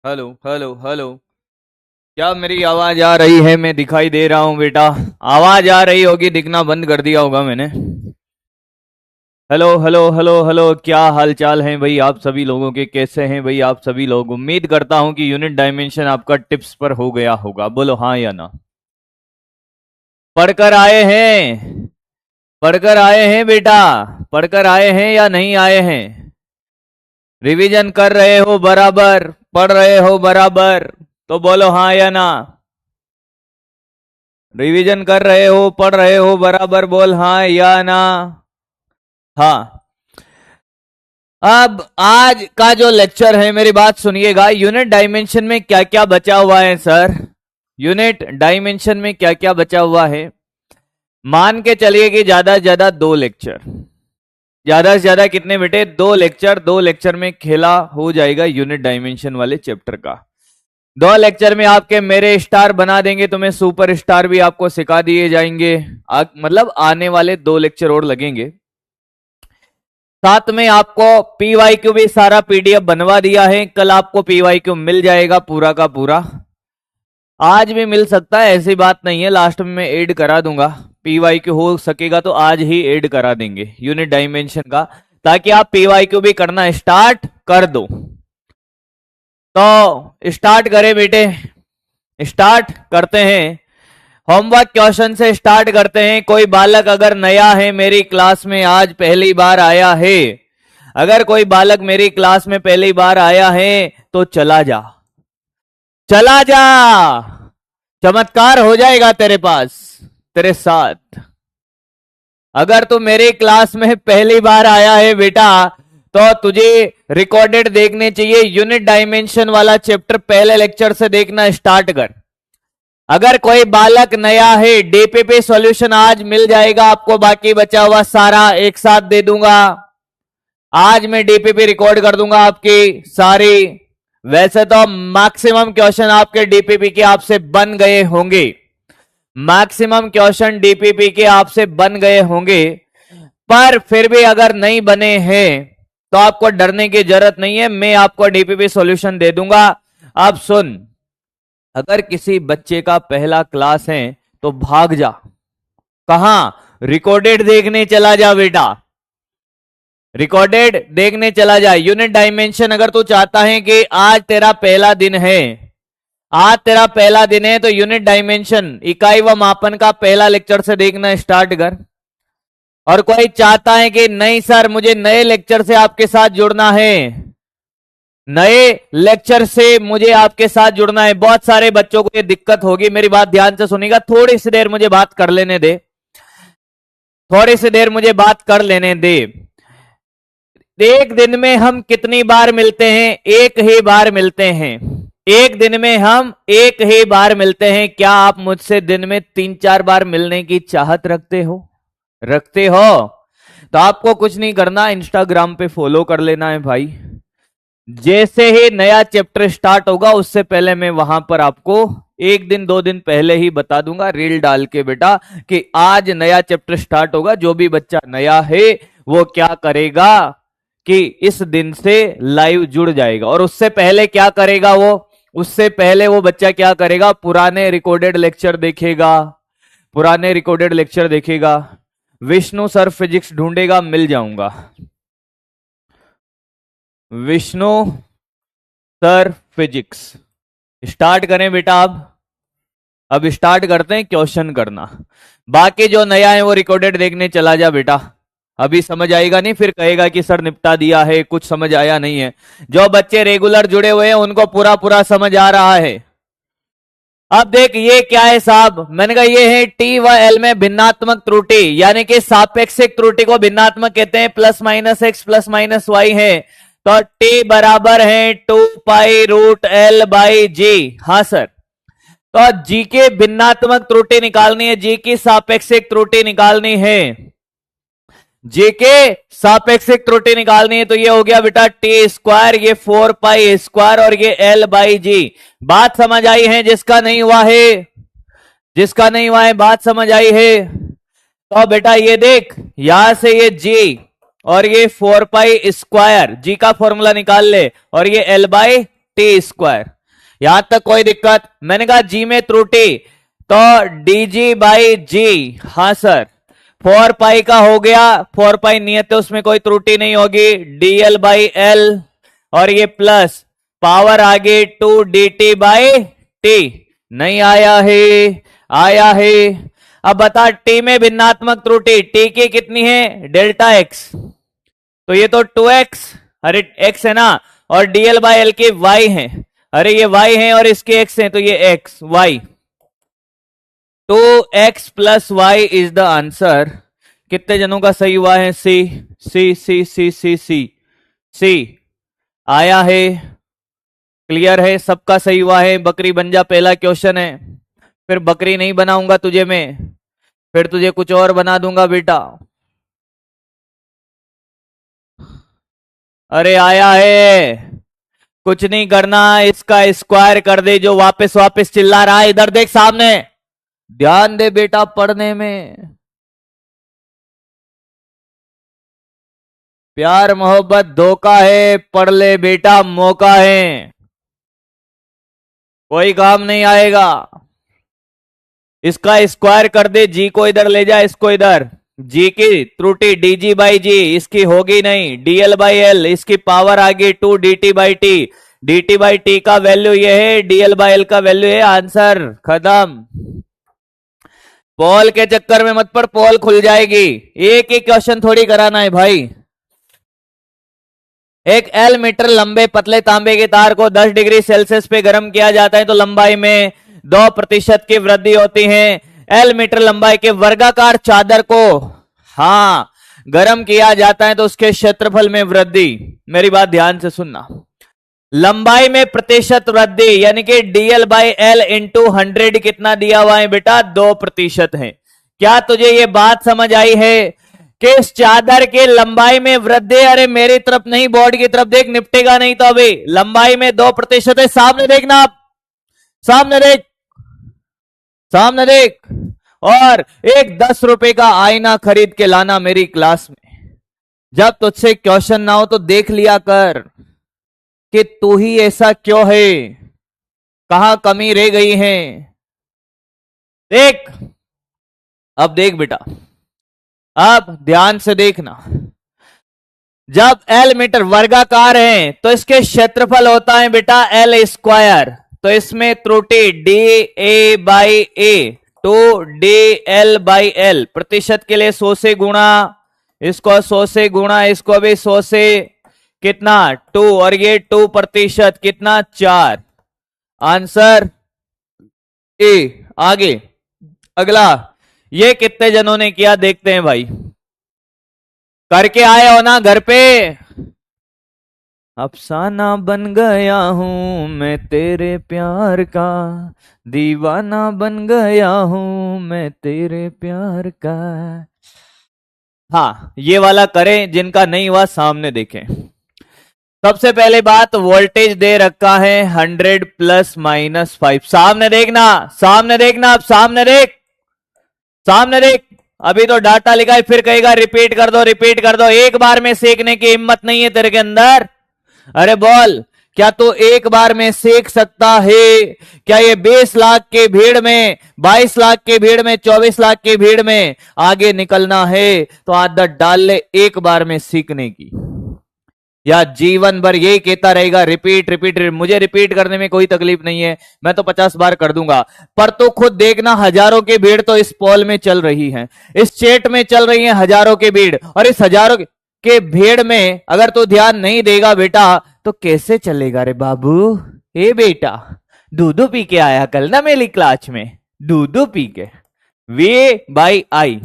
Hello hello hello. क्या मेरी आवाज आ रही है? मैं दिखाई दे रहा हूँ बेटा। आवाज आ रही होगी, दिखना बंद कर दिया होगा मैंने। Hello hello hello hello. क्या हाल चाल है भाई आप सभी लोगों के? कैसे हैं भाई आप सभी लोग? उम्मीद करता हूँ कि यूनिट डायमेंशन आपका टिप्स पर हो गया होगा। बोलो हाँ या ना। पढ़कर आए हैं? पढ़कर आए हैं बेटा? पढ़कर आए हैं या नहीं आए हैं? रिवीजन कर रहे हो बराबर? पढ़ रहे हो बराबर? तो बोलो हाँ या ना। रिवीजन कर रहे हो, पढ़ रहे हो बराबर? बोल हाँ या ना। हाँ। अब आज का जो लेक्चर है, मेरी बात सुनिएगा। यूनिट डायमेंशन में क्या क्या बचा हुआ है सर? यूनिट डायमेंशन में क्या क्या बचा हुआ है? मान के चलिए कि ज्यादा से ज्यादा 2 लेक्चर। ज्यादा से ज्यादा कितने बेटे? 2 लेक्चर। 2 लेक्चर में खेला हो जाएगा यूनिट डायमेंशन वाले चैप्टर का। 2 लेक्चर में आपके मेरे स्टार बना देंगे, तुम्हें सुपर स्टार भी आपको सिखा दिए जाएंगे। मतलब आने वाले 2 लेक्चर और लगेंगे। साथ में आपको पीवाईक्यू भी सारा पीडीएफ बनवा दिया है। कल आपको पीवाईक्यू मिल जाएगा पूरा का पूरा। आज भी मिल सकता है, ऐसी बात नहीं है, लास्ट में मैं ऐड करा दूंगा। पीवाईक्यू हो सकेगा तो आज ही ऐड करा देंगे यूनिट डायमेंशन का, ताकि आप पीवाईक्यू भी करना स्टार्ट कर दो। तो स्टार्ट करें बेटे, स्टार्ट करते हैं। होमवर्क क्वेश्चन से स्टार्ट करते हैं। कोई बालक अगर नया है मेरी क्लास में, आज पहली बार आया है, अगर कोई बालक मेरी क्लास में पहली बार आया है तो चला जा, चला जा। चमत्कार हो जाएगा तेरे पास, तेरे साथ। अगर तू मेरी क्लास में पहली बार आया है बेटा, तो तुझे रिकॉर्डेड देखने चाहिए। यूनिट डायमेंशन वाला चैप्टर पहले लेक्चर से देखना स्टार्ट कर। अगर कोई बालक नया है, डीपीपी सॉल्यूशन आज मिल जाएगा आपको, बाकी बचा हुआ सारा एक साथ दे दूंगा। आज मैं डीपीपी रिकॉर्ड कर दूंगा आपकी सारी। वैसे तो मैक्सिमम क्वेश्चन आपके डीपीपी के आपसे बन गए होंगे, मैक्सिमम क्वेश्चन डीपीपी के आपसे बन गए होंगे, पर फिर भी अगर नहीं बने हैं तो आपको डरने की जरूरत नहीं है, मैं आपको डीपीपी सॉल्यूशन दे दूंगा। अब सुन, अगर किसी बच्चे का पहला क्लास है तो भाग जा। कहां? रिकॉर्डेड देखने चला जा बेटा, रिकॉर्डेड देखने चला जा। यूनिट डायमेंशन अगर तू चाहता है कि आज तेरा पहला दिन है, आज तेरा पहला दिन है, तो यूनिट डायमेंशन इकाई व मापन का पहला लेक्चर से देखना स्टार्ट कर। और कोई चाहता है कि नहीं सर मुझे नए लेक्चर से आपके साथ जुड़ना है, नए लेक्चर से मुझे आपके साथ जुड़ना है। बहुत सारे बच्चों को ये दिक्कत होगी, मेरी बात ध्यान से सुनिएगा। थोड़ी सी देर मुझे बात कर लेने दे, थोड़ी सी देर मुझे बात कर लेने दे। एक दिन में हम कितनी बार मिलते हैं? एक ही बार मिलते हैं। एक दिन में हम एक ही बार मिलते हैं। क्या आप मुझसे दिन में 3-4 बार मिलने की चाहत रखते हो? रखते हो? तो आपको कुछ नहीं करना, इंस्टाग्राम पे फॉलो कर लेना है भाई। जैसे ही नया चैप्टर स्टार्ट होगा उससे पहले मैं वहां पर आपको 1 दिन 2 दिन पहले ही बता दूंगा रील डाल के बेटा कि आज नया चैप्टर स्टार्ट होगा। जो भी बच्चा नया है वो क्या करेगा कि इस दिन से लाइव जुड़ जाएगा। और उससे पहले क्या करेगा वो? उससे पहले वो बच्चा क्या करेगा? पुराने रिकॉर्डेड लेक्चर देखेगा, पुराने रिकॉर्डेड लेक्चर देखेगा। विष्णु सर फिजिक्स ढूंढेगा, मिल जाऊंगा। Vishnu sir physics. स्टार्ट करें बेटा। अब स्टार्ट करते हैं क्वेश्चन करना। बाकी जो नया है वो रिकॉर्डेड देखने चला जा बेटा। अभी समझ आएगा नहीं, फिर कहेगा कि सर निपटा दिया है, कुछ समझ आया नहीं है। जो बच्चे रेगुलर जुड़े हुए हैं उनको पूरा पूरा समझ आ रहा है। अब देख ये क्या है साहब? मैंने कहा ये है टी व एल में भिन्नात्मक त्रुटि, यानी कि सापेक्षिक त्रुटि को भिन्नात्मक कहते हैं। Plus minus X plus minus Y है, तो टी बराबर है 2 pi root L by G. हाँ सर। तो जी के भिन्नात्मक त्रुटि निकालनी है, जी की सापेक्षिक त्रुटि निकालनी है, जी के सापेक्षिक त्रुटि निकालनी है। तो ये हो गया बेटा टी स्क्वायर, ये 4 पाई स्क्वायर और ये एल बाई जी। बात समझ आई है? जिसका नहीं हुआ है, जिसका नहीं हुआ है बात समझ आई है? तो बेटा ये देख, यहां से ये जी और ये 4 पाई स्क्वायर, जी का फॉर्मूला निकाल ले, और ये एल बाई टी स्क्वायर। यहां तक कोई दिक्कत? मैंने कहा जी में त्रुटि, तो डी जी बाई जी। हाँ सर, 4 पाई का हो गया, 4 पाई नियत है, उसमें कोई त्रुटि नहीं होगी। डीएल बाई एल, और ये प्लस पावर आगे 2 डी टी बाई टी। नहीं आया है? आया है। अब बता, टी में भिन्नात्मक त्रुटि, टी की कितनी है? डेल्टा एक्स, तो ये तो 2x, अरे x है ना, और dl बाई एल की y है, अरे ये y है और इसके x है, तो ये x y, 2x plus y is the answer. कितने जनों का सही हुआ है? सी C C C C C सी आया है। क्लियर है? सबका सही हुआ है। बकरी बन जा पहला क्वेश्चन है, फिर बकरी नहीं बनाऊंगा तुझे मैं, फिर तुझे कुछ और बना दूंगा बेटा। अरे आया है, कुछ नहीं करना, इसका स्क्वायर कर दे। जो वापस वापस चिल्ला रहा है, इधर देख सामने, ध्यान दे बेटा पढ़ने में। प्यार मोहब्बत धोखा है, पढ़ ले बेटा मौका है, कोई काम नहीं आएगा। इसका स्क्वायर कर दे, जी को इधर ले जा, इसको इधर। जी की त्रुटि डीजी बाई जी, इसकी होगी नहीं। डीएल बाई एल, इसकी पावर आ गई 2 dt by T. dt by T का वैल्यू ये है, डीएल बाई एल का वैल्यू है। आंसर खत्म। पोल के चक्कर में मत पड़, पोल खुल जाएगी। एक ही क्वेश्चन थोड़ी कराना है भाई। एक एल मीटर लंबे पतले तांबे के तार को 10 डिग्री सेल्सियस पे गर्म किया जाता है तो लंबाई में 2% की वृद्धि होती है। एल मीटर लंबाई के वर्गाकार चादर को हाँ गर्म किया जाता है तो उसके क्षेत्रफल में वृद्धि। मेरी बात ध्यान से सुनना, लंबाई में प्रतिशत वृद्धि यानी कि डीएल बाई एल इंटू 100 कितना दिया हुआ है बेटा? 2% है। क्या तुझे ये बात समझ आई है कि इस चादर के लंबाई में वृद्धि, अरे मेरी तरफ नहीं बोर्ड की तरफ देख, निपटेगा नहीं तो अभी। लंबाई में 2% है, सामने देखना आप, सामने देख, सामने देख। और एक 10 रुपए का आईना खरीद के लाना मेरी क्लास में। जब तुझसे क्वेश्चन ना हो तो देख लिया कर कि तू ही ऐसा क्यों है, कहां कमी रह गई है। देख, अब देख बेटा, अब ध्यान से देखना। जब एल मीटर वर्गाकार है तो इसके क्षेत्रफल होता है बेटा एल स्क्वायर, तो इसमें त्रुटि D A by A 2 D L by L. प्रतिशत के लिए 100 से गुणा, इसको 100 से गुणा, इसको भी 100 से, कितना 2, और ये 2% कितना 4। Answer A. आगे अगला, ये कितने जनों ने किया देखते हैं भाई। करके आए हो ना घर पे? अफसाना बन गया हूं मैं तेरे प्यार का, दीवाना बन गया हूं मैं तेरे प्यार का। हाँ, ये वाला करें, जिनका नहीं हुआ सामने देखें। सबसे पहले बात, वोल्टेज दे रखा है 100 प्लस माइनस 5। सामने देखना, सामने देखना, अब सामने देख, सामने देख। अभी तो डाटा लिखा है, फिर कहेगा रिपीट कर दो, रिपीट कर दो। एक बार में सीखने की हिम्मत नहीं है तेरे के अंदर? अरे बोल, क्या तू एक बार में सीख सकता है? क्या ये 20 लाख के भीड़ में, 22 लाख के भीड़ में, 24 लाख के भीड़ में आगे निकलना है तो आदत डाल ले एक बार में सीखने की, या जीवन भर यही कहता रहेगा रिपीट रिपीट रिपीट। मुझे रिपीट करने में कोई तकलीफ नहीं है, मैं तो 50 बार कर दूंगा। पर तो खुद देखना, हजारों की भीड़ तो इस पोल में चल रही है, इस चैट में चल रही है हजारों की भीड़, और इस हजारों के भीड़ में अगर तू ध्यान नहीं देगा बेटा तो कैसे चलेगा रे बाबू? ए बेटा, दूध पी के आया कल ना मेरी क्लास में, दूध पी के। वी बाई आई,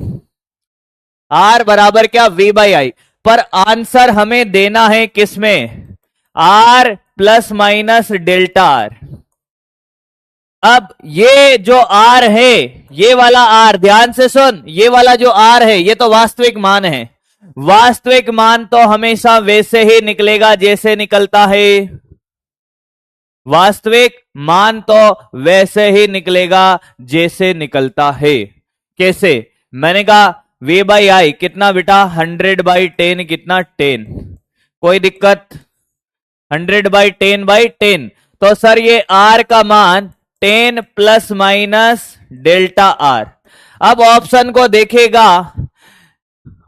आर बराबर क्या? V by I. पर आंसर हमें देना है किसमें? R plus minus delta R. अब ये जो आर है, ये वाला आर, ध्यान से सुन, ये वाला जो आर है ये तो वास्तविक मान है। वास्तविक मान तो हमेशा वैसे ही निकलेगा जैसे निकलता है, वास्तविक मान तो वैसे ही निकलेगा जैसे निकलता है। कैसे? मैंने कहा वी बाई आई कितना बेटा? 100/10 कितना? 10। कोई दिक्कत? 100/10/10 तो सर ये आर का मान 10 प्लस माइनस डेल्टा आर। अब ऑप्शन को देखेगा,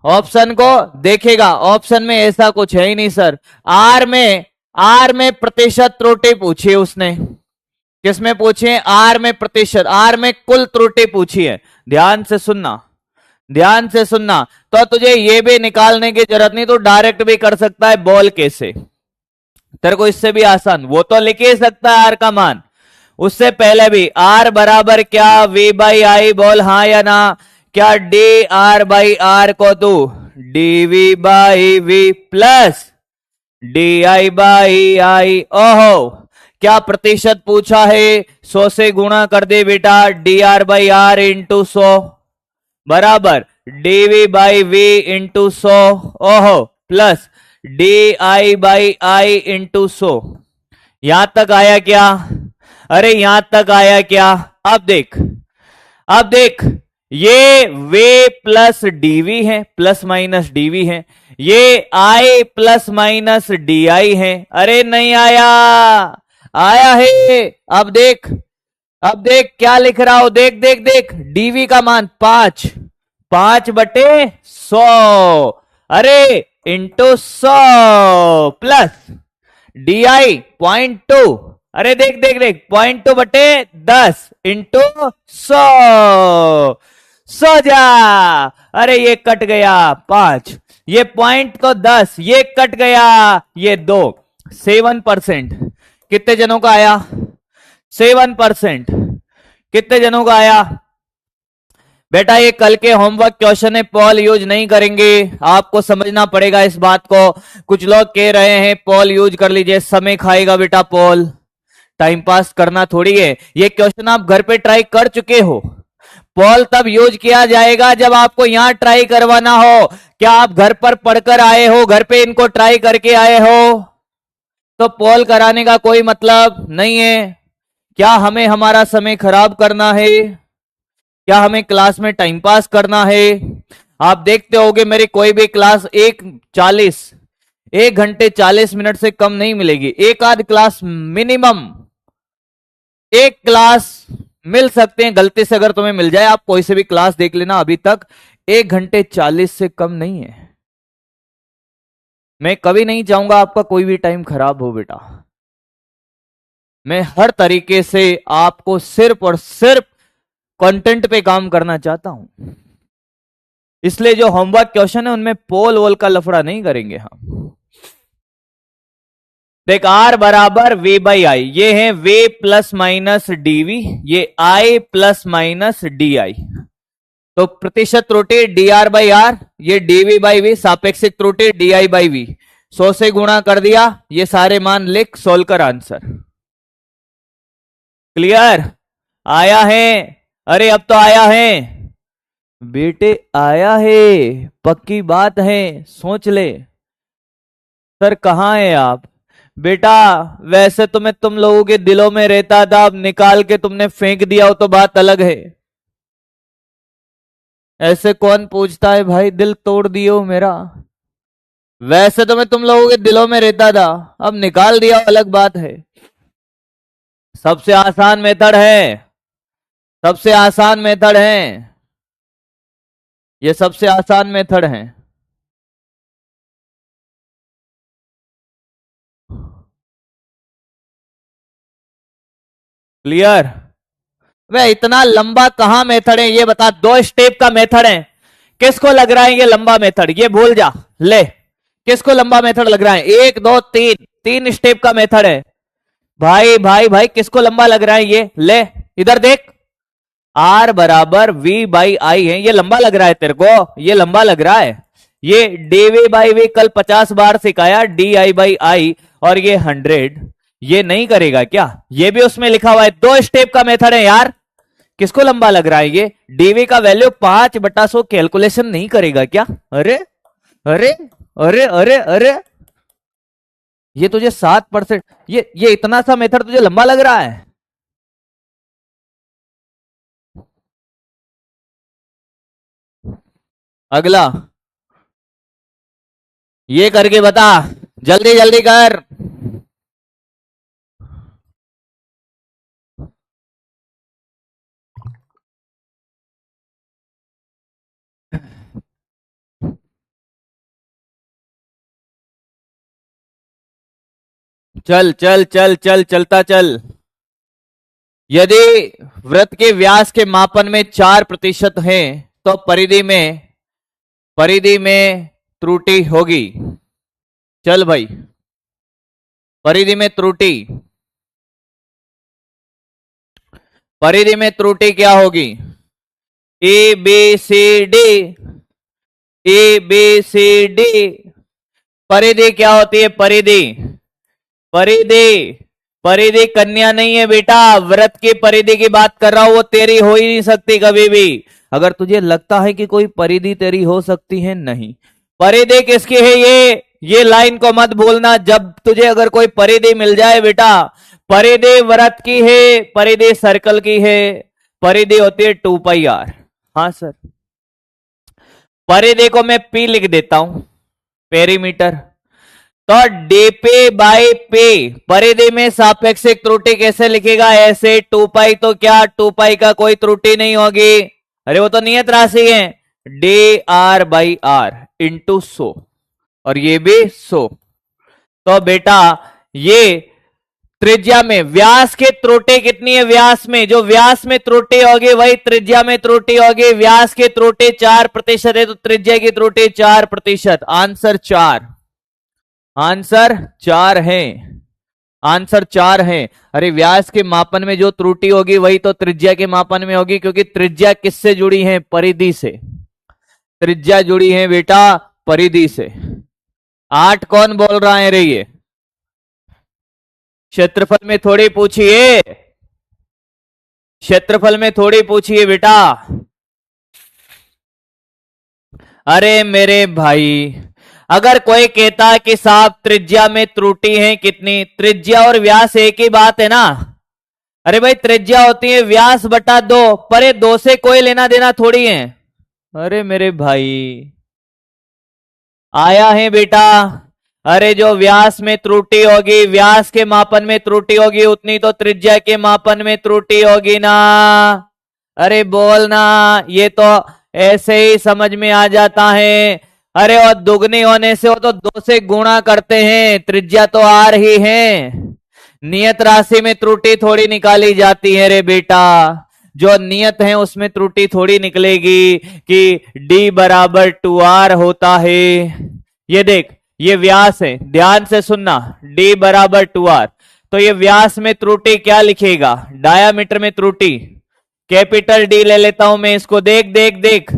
ऑप्शन को देखेगा, ऑप्शन में ऐसा कुछ है ही नहीं सर। आर में प्रतिशत त्रुटि पूछी है उसने। किसमें पूछी है? आर में प्रतिशत, आर में कुल त्रुटि पूछी है। ध्यान से सुनना, ध्यान से सुनना। तो तुझे ये भी निकालने की जरूरत नहीं, तो डायरेक्ट भी कर सकता है बॉल के से। तेरे को इससे भी आसान, वो तो लिख ही सकता है आर का मान। उससे पहले भी आर बराबर क्या? V by I. बोल हाँ या ना। क्या डी आर बाई आर को तू DV by V plus D I by I. ओहो, क्या प्रतिशत पूछा है? 100 से गुणा कर दे बेटा। D R by R into 100 बराबर डीवी बाई वी इंटू 100। ओहो, plus D I by I into 100। यहां तक आया क्या? अरे यहां तक आया क्या? अब देख, अब देख, ये वे प्लस डीवी है, प्लस माइनस डीवी है। ये आई प्लस माइनस डी आई है। अरे नहीं आया, आया है। अब देख, अब देख क्या लिख रहा हूं। देख देख देख, डीवी का मान 5 बटे 100। अरे इंटू 100 प्लस डी आई 0.2। अरे देख देख देख, 0.2 बटे 10 इंटू 100। सो जा। अरे ये कट गया 5, ये पॉइंट को 10, ये कट गया, ये 2। 7%। कितने जनों का आया? 7%। कितने जनों का आया बेटा? ये कल के होमवर्क क्वेश्चन है, पॉल यूज नहीं करेंगे। आपको समझना पड़ेगा इस बात को। कुछ लोग कह रहे हैं पॉल यूज कर लीजिए, समय खाएगा बेटा पॉल, टाइम पास करना थोड़ी है। ये क्वेश्चन आप घर पे ट्राई कर चुके हो। पॉल तब यूज किया जाएगा जब आपको यहां ट्राई करवाना हो। क्या आप घर पर पढ़कर आए हो, घर पे इनको ट्राई करके आए हो? तो पॉल कराने का कोई मतलब नहीं है। क्या हमें हमारा समय खराब करना है? क्या हमें क्लास में टाइम पास करना है? आप देखते होगे मेरी कोई भी क्लास 1 घंटे 40 मिनट से कम नहीं मिलेगी। एक आध क्लास मिनिमम, एक क्लास मिल सकते हैं गलती से, अगर तुम्हें मिल जाए। आप कोई से भी क्लास देख लेना, अभी तक 1 घंटे 40 से कम नहीं है। मैं कभी नहीं चाहूंगा आपका कोई भी टाइम खराब हो बेटा। मैं हर तरीके से आपको सिर्फ और सिर्फ कंटेंट पे काम करना चाहता हूं। इसलिए जो होमवर्क क्वेश्चन है उनमें पोल वोल का लफड़ा नहीं करेंगे हम। देख आर बराबर वी बाई आई, ये है वे प्लस माइनस डीवी, ये आई प्लस माइनस डी आई। तो प्रतिशत त्रुटि डी आर बाई आर, ये डीवी बाई वी, सापेक्षिक त्रुटि डी आई बाई वी। 100 से गुणा कर दिया, ये सारे मान लिख, सोल्व कर आंसर। क्लियर? आया है? अरे अब तो आया है बेटे, आया है, पक्की बात है। सोच ले सर कहां है आप बेटा? वैसे तो मैं तुम लोगों के दिलों में रहता था, अब निकाल के तुमने फेंक दिया हो तो बात अलग है। ऐसे कौन पूछता है भाई, दिल तोड़ दिए हो मेरा। वैसे तो मैं तुम लोगों के दिलों में रहता था, अब निकाल दिया अलग बात है। सबसे आसान मेथड है, सबसे आसान मेथड है, ये सबसे आसान मेथड है। क्लियर? वे इतना लंबा कहां मेथड है ये बता। 2 स्टेप का मेथड है। किसको लग रहा है ये लंबा मेथड? ये भूल जा, ले। किसको लंबा मेथड लग रहा है? 1 2 3, 3 स्टेप का मेथड है। भाई भाई भाई, किसको लंबा लग रहा है ये? ले इधर देख, आर बराबर वी बाई आई है, ये लंबा लग रहा है तेरे को? ये लंबा लग रहा है? ये डीवी बाई वी कल 50 बार सिखाया, डी आई बाई आई, और ये 100। ये नहीं करेगा क्या? ये भी उसमें लिखा हुआ है। 2 स्टेप का मेथड है यार। किसको लंबा लग रहा है ये? डीवी का वैल्यू 5/100 कैलकुलेशन नहीं करेगा क्या? अरे अरे अरे अरे अरे, ये तुझे 7%, ये इतना सा मेथड तुझे लंबा लग रहा है? अगला ये करके बता, जल्दी जल्दी कर। चल चल चल चल चलता चल। यदि वृत्त के व्यास के मापन में 4% है तो परिधि में त्रुटि होगी। चल भाई, परिधि में त्रुटि, परिधि में त्रुटि क्या होगी? A B C D, A B C D. परिधि क्या होती है? परिधि, परिधि, परिधि कन्या नहीं है बेटा। व्रत की परिधि की बात कर रहा हूं, वो तेरी हो ही नहीं सकती कभी भी। अगर तुझे लगता है कि कोई परिधि तेरी हो सकती है, नहीं। परिधि किसकी है? ये लाइन को मत भूलना। जब तुझे अगर कोई परिधि मिल जाए बेटा, परिधि व्रत की है, परिधि सर्कल की है, परिधि होती है 2πr। हाँ सर, परिधि को मैं पी लिख देता हूं, पेरीमीटर। तो डीपी बाई पी, परिधि में सापेक्षिक त्रुटि कैसे लिखेगा? ऐसे 2π, तो क्या 2π का कोई त्रुटि नहीं होगी? अरे वो तो नियत राशि है, D R by R into 100, और ये भी 100। तो बेटा ये त्रिज्या में व्यास की त्रुटि कितनी है? व्यास में, जो व्यास में त्रुटि होगी वही त्रिज्या में त्रुटि होगी। व्यास की त्रुटि 4% है तो त्रिज्या की त्रुटि 4%। आंसर 4, आंसर 4 है, आंसर 4 है। अरे व्यास के मापन में जो त्रुटि होगी वही तो त्रिज्या के मापन में होगी, क्योंकि त्रिज्या किससे जुड़ी है? परिधि से। त्रिज्या जुड़ी है बेटा परिधि से। 8 कौन बोल रहा है रे? ये क्षेत्रफल में थोड़ी पूछिए, क्षेत्रफल में थोड़ी पूछिए बेटा। अरे मेरे भाई, अगर कोई कहता है कि साहब त्रिज्या में त्रुटि है कितनी, त्रिज्या और व्यास एक ही बात है ना? अरे भाई त्रिज्या होती है व्यास बटा 2, पर ये 2 से कोई लेना देना थोड़ी है। अरे मेरे भाई, आया है बेटा। अरे जो व्यास में त्रुटि होगी, व्यास के मापन में त्रुटि होगी, उतनी तो त्रिज्या के मापन में त्रुटि होगी ना। अरे बोलना, ये तो ऐसे ही समझ में आ जाता है। अरे और दुगनी होने से वो तो 2 से गुणा करते हैं, त्रिज्या तो आ रही है। नियत राशि में त्रुटि थोड़ी निकाली जाती है रे बेटा, जो नियत है उसमें त्रुटि थोड़ी निकलेगी कि d बराबर 2r होता है। ये देख, ये व्यास है, ध्यान से सुनना, d बराबर 2r। तो ये व्यास में त्रुटि क्या लिखेगा? डायामीटर में त्रुटि कैपिटल D ले लेता हूं मैं इसको, देख देख देख।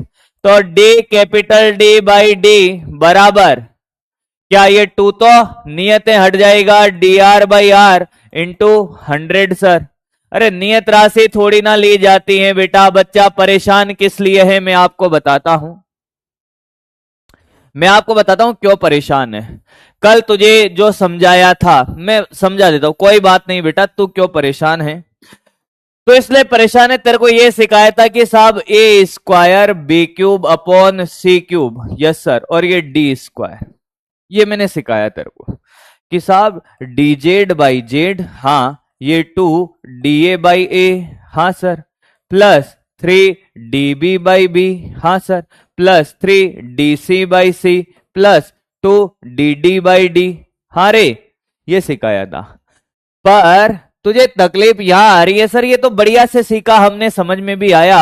तो d capital D by D बराबर क्या? ये 2 तो नियत हट जाएगा, dr by r into 100 sir. अरे नियत राशि थोड़ी ना ली जाती है बेटा। बच्चा परेशान किस लिए है मैं आपको बताता हूं, मैं आपको बताता हूं क्यों परेशान है। कल तुझे जो समझाया था मैं समझा देता हूं, कोई बात नहीं बेटा, तू क्यों परेशान है? तो इसलिए परेशान है, तेरे को यह सिखाया था कि साहब ए स्क्वायर बी क्यूब अपॉन सी क्यूब, यस सर, और ये डी स्क्वायर, ये मैंने सिखाया तेरे को कि साहब डी जेड बाई जेड, हाँ ये 2 डी ए बाई ए, हाँ sir, plus 3 D B by B, हाँ sir, plus 3 D C by C, plus 2 D D by D. हाँ रे, ये सिखाया था। पर तुझे तकलीफ यहां आ रही है सर, ये तो बढ़िया से सीखा हमने, समझ में भी आया,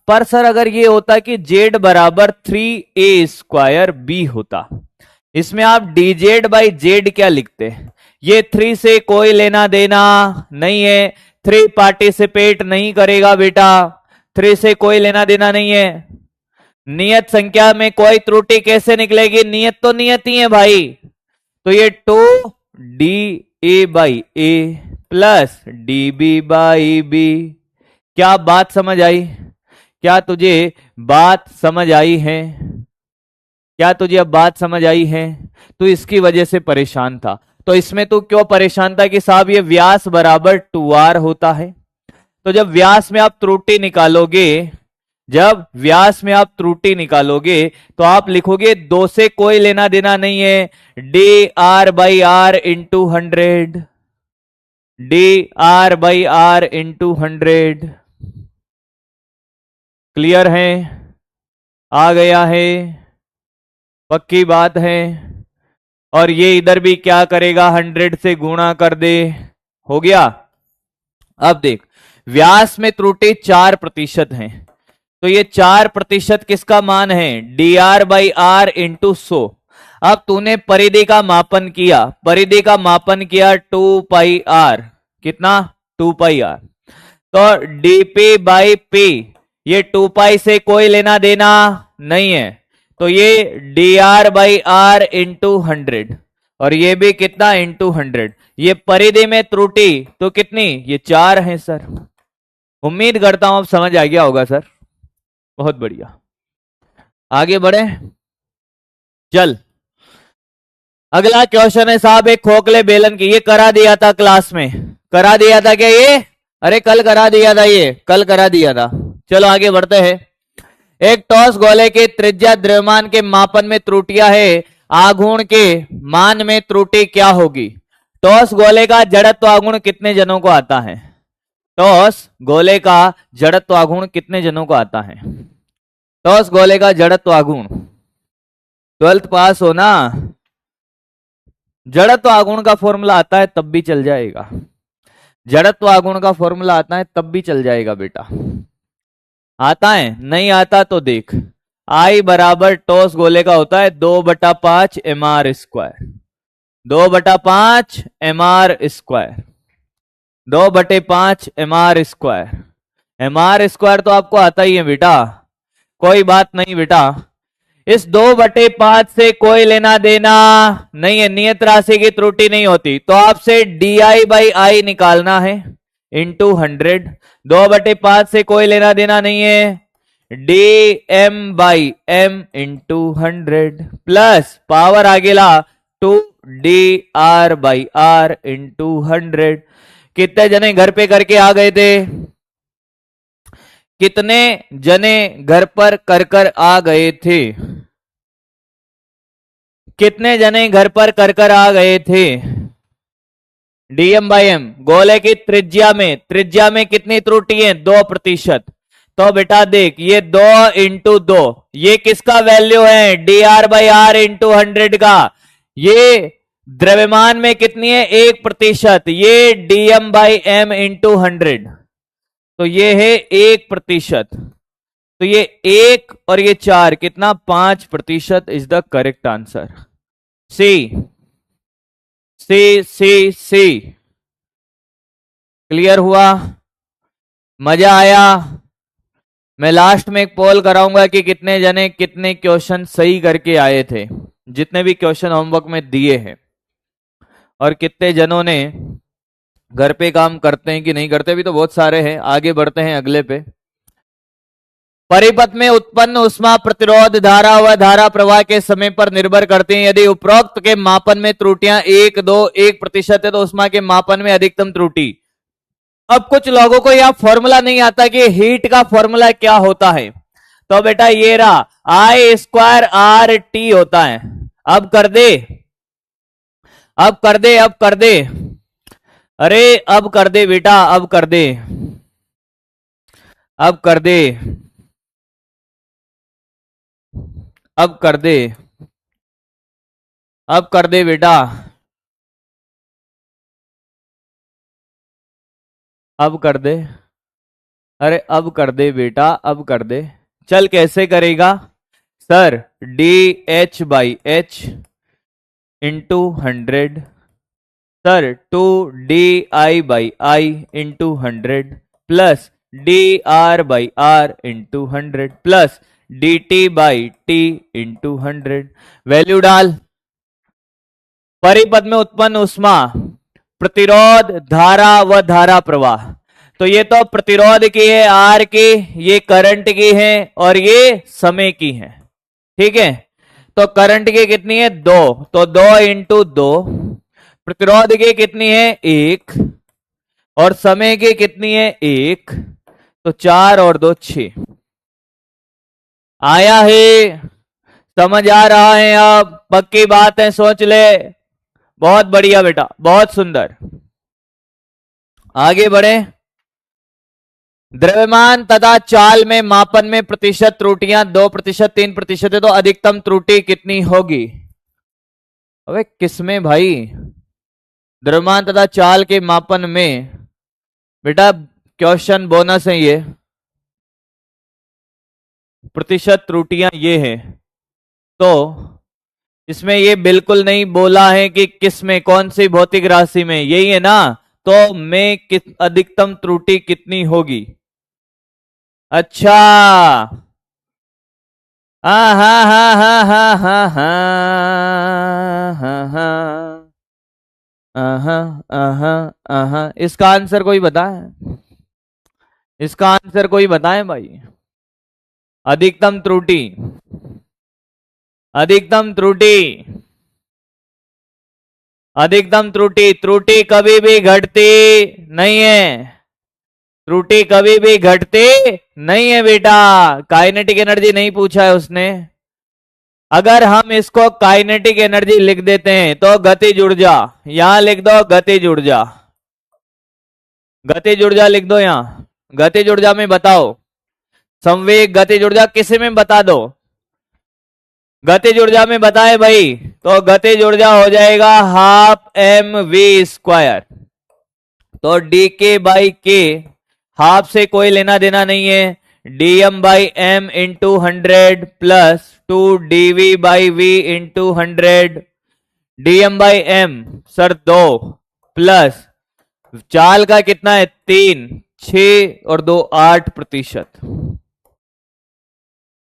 पर सर अगर ये होता कि जेड बराबर 3a स्क्वायर बी होता, इसमें आप डी जेड बाई जेड क्या लिखते? ये 3 से कोई लेना देना नहीं है, 3 पार्टिसिपेट नहीं करेगा बेटा, 3 से कोई लेना देना नहीं है। नियत संख्या में कोई त्रुटि कैसे निकलेगी? नियत तो नियत ही है भाई। तो ये 2 D A by A plus D B by B. क्या बात समझ आई? क्या तुझे बात समझ आई है? क्या तुझे अब बात समझ आई है? तू इसकी वजह से परेशान था। तो इसमें तू क्यों परेशान था कि साहब ये व्यास बराबर 2r होता है। तो जब व्यास में आप त्रुटि निकालोगे, जब व्यास में आप त्रुटि निकालोगे तो आप लिखोगे 2 से कोई लेना देना नहीं है, D R by R into 100, D R by R into 100। Clear है? आ गया है? पक्की बात है? और ये इधर भी क्या करेगा, 100 से गुणा कर दे, हो गया। अब देख, व्यास में त्रुटि 4% है, तो ये 4% किसका मान है, dr/r इंटू 100। अब तूने परिधि का मापन किया, परिधि का मापन किया 2πr, कितना, 2πr, तो dp/p, ये 2π से कोई लेना देना नहीं है, तो ये dr/r इंटू 100, और ये भी कितना, इंटू 100। ये परिधि में त्रुटि तो कितनी, ये 4 है सर। उम्मीद करता हूं अब समझ आ गया होगा सर, बहुत बढ़िया। आगे बढ़े, चल अगला क्वेश्चन है साहब, एक खोखले बेलन की, ये करा दिया था क्लास में, करा दिया था क्या ये, अरे कल करा दिया था, ये कल करा दिया था। चलो आगे बढ़ते हैं। एक टॉस गोले के त्रिज्या द्रव्यमान के मापन में त्रुटियां है, आघूर्ण के मान में त्रुटि क्या होगी। टॉस गोले का जड़त्व आघूर्ण कितने जनों को आता है, टॉस गोले का जड़त्व आघूर्ण कितने जनों को आता है, टॉस गोले का जड़त्व आघूर्ण, 12th पास हो ना, जड़त्व आघूर्ण का फॉर्मूला आता है तब भी चल जाएगा, जड़त्व आघूर्ण का फॉर्मूला आता है तब भी चल जाएगा बेटा। आता है, नहीं आता तो देख, I बराबर टॉस गोले का होता है 2/5 mr², 2/5 mr², 2/5 mr², mr² तो आपको आता ही है बेटा, कोई बात नहीं बेटा। इस 2/5 से कोई लेना देना नहीं है, नियत राशि की त्रुटि नहीं होती, तो आपसे di/i निकालना है इंटू 100। 2/5 से कोई लेना देना नहीं है, dm/m इंटू 100 प्लस पावर आगे ला 2dr/r इंटू 100। कितने जने घर पे करके आ गए थे, कितने जने घर पर कर आ गए थे, कितने जने घर पर कर आ गए थे। dm/m, गोले की त्रिज्या में कितनी त्रुटि है, 2%। तो बेटा देख, ये 2 इंटू 2, ये किसका वैल्यू है, dr/r इंटू 100 का, ये द्रव्यमान में कितनी है, 1%, ये dm/m इंटू 100, तो ये है 1%, तो ये 1 और ये 4 कितना, 5% is the correct answer. C C C C, clear हुआ, मजा आया। मैं लास्ट में एक पोल कराऊंगा कि कितने जने कितने क्वेश्चन सही करके आए थे, जितने भी क्वेश्चन होमवर्क में दिए हैं, और कितने जनों ने घर पे काम करते हैं कि नहीं करते, भी तो बहुत सारे हैं। आगे बढ़ते हैं अगले पे। परिपथ में उत्पन्न उष्मा प्रतिरोध धारा व धारा प्रवाह के समय पर निर्भर करती हैं। यदि उपरोक्त के मापन में त्रुटियां 1, 2, 1% है तो उष्मा के मापन में अधिकतम त्रुटि। अब कुछ लोगों को यह फॉर्मूला नहीं आता कि हीट का फॉर्मूला क्या होता है, तो बेटा ये रहा, I²RT होता है। अब कर दे, अब कर दे, अब कर दे, अरे अब कर दे बेटा, अब कर दे, अब कर दे, अब कर दे, अब कर दे बेटा, अब कर दे, अरे अब कर दे बेटा, अब कर दे। चल कैसे करेगा sir, DH/H into 100, sir 2DI/I into 100 plus dr/r into 100 plus dt/t into 100। Value डाल, परिपथ में उत्पन्न उष्मा प्रतिरोध धारा व धारा प्रवाह, तो ये तो प्रतिरोध की है R की, ये करंट की है और ये समय की है, ठीक है। तो करंट की कितनी है 2, तो 2 इंटू 2, प्रतिरोध की कितनी है 1 और समय की कितनी है 1, तो 4 और 2 6। आया है, समझ आ रहा है, अब पक्की बात है, सोच ले। बहुत बढ़िया बेटा, बहुत सुंदर। आगे बढ़े। द्रव्यमान तथा चाल में मापन में प्रतिशत त्रुटियां 2%, 3% है तो अधिकतम त्रुटि कितनी होगी। अबे किसमें भाई? द्रव्यमान तथा चाल के मापन में। बेटा क्वेश्चन बोनस है ये। प्रतिशत त्रुटियां ये हैं। तो इसमें ये बिल्कुल नहीं बोला है कि किस में, कौन सी भौतिक राशि में, यही है ना। तो में अधिकतम त्रुटि कितनी होगी? अच्छा, हाँ हाँ हाँ हाँ हाँ हाँ हाँ हाँ इसका आंसर कोई बताए? इसका आंसर कोई बताए भाई? अधिकतम त्रुटि, अधिकतम त्रुटि, अधिकतम त्रुटि। त्रुटि कभी भी घटती नहीं है, त्रुटि कभी भी घटती नहीं है बेटा। काइनेटिक एनर्जी नहीं पूछा है उसने। अगर हम इसको काइनेटिक एनर्जी लिख देते हैं तो गतिज ऊर्जा, यहां लिख दो गतिज ऊर्जा, गतिज ऊर्जा लिख दो यहां। गतिज ऊर्जा में बताओ, संवेग गतिज ऊर्जा किसी में बता दो। गतिज ऊर्जा में बताए भाई, तो गतिज ऊर्जा हो जाएगा हाफ एम वी स्क्वायर। तो D K by K, half से कोई लेना देना नहीं है, dm by M into 100 plus 2 dv by V into 100। dm by M sir 2 plus चाल का कितना है 3, 6 और 2 8%।